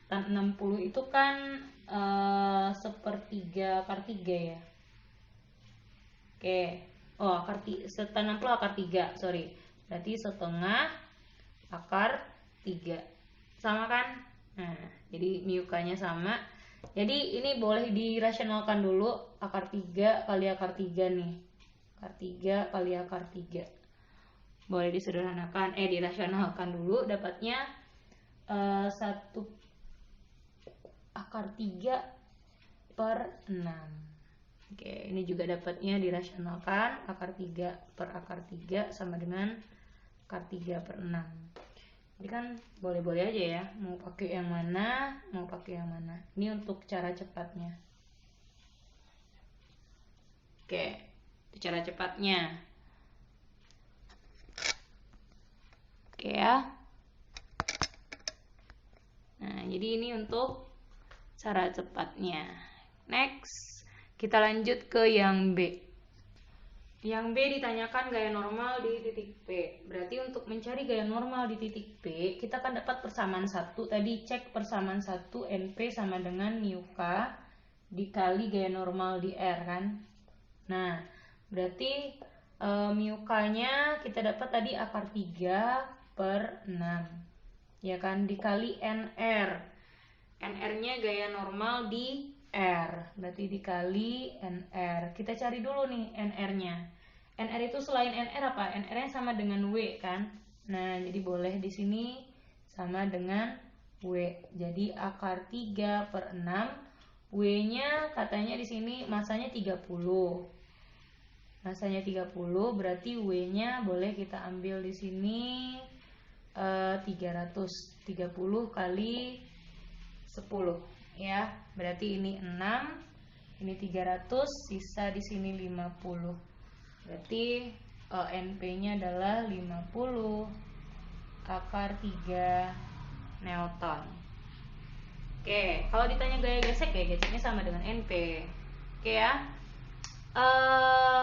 Tan 60 itu kan sepertiga akar 3 ya. Oke. Oh, tan 60 akar 3, sorry. Berarti setengah akar 3. Sama kan? Nah, jadi mu K-nya sama. Jadi ini boleh dirasionalkan dulu. Akar 3 kali akar 3 nih. Akar 3 kali akar 3. Boleh disederhanakan, dirasionalkan dulu. Dapatnya 1 akar 3 per 6. Oke, ini juga dapatnya dirasionalkan, akar 3 per akar 3 sama dengan akar 3 per 6. Jadi kan boleh-boleh aja ya, mau pakai yang mana, mau pakai yang mana. Ini untuk cara cepatnya. Oke, itu cara cepatnya. Oke ya. Nah, jadi ini untuk cara cepatnya. Next, kita lanjut ke yang B. Yang B ditanyakan gaya normal di titik P. Berarti untuk mencari gaya normal di titik P, kita akan dapat persamaan 1. Tadi cek persamaan 1 NP sama dengan mu K dikali gaya normal di R kan. Nah, berarti mu K-nya kita dapat tadi akar 3 per 6. Ya kan, dikali NR. NR-nya gaya normal di R. Berarti dikali NR. Kita cari dulu nih NR-nya. NR itu selain NR apa? NR-nya sama dengan W kan? Nah, jadi boleh di sini sama dengan W. Jadi akar 3 per 6. W-nya katanya di sini masanya 30. Masanya 30, berarti W-nya boleh kita ambil di sini 330 kali 10 ya. Berarti ini 6, ini 300, sisa di sini 50. Berarti NP-nya adalah 50 akar 3 Newton. Oke, kalau ditanya gaya gesek, gaya geseknya sama dengan NP. Oke ya.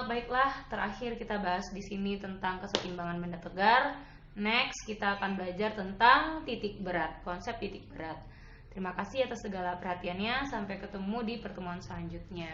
Baiklah, terakhir kita bahas di sini tentang kesetimbangan benda tegar. Next, kita akan belajar tentang titik berat, konsep titik berat. Terima kasih atas segala perhatiannya. Sampai ketemu di pertemuan selanjutnya.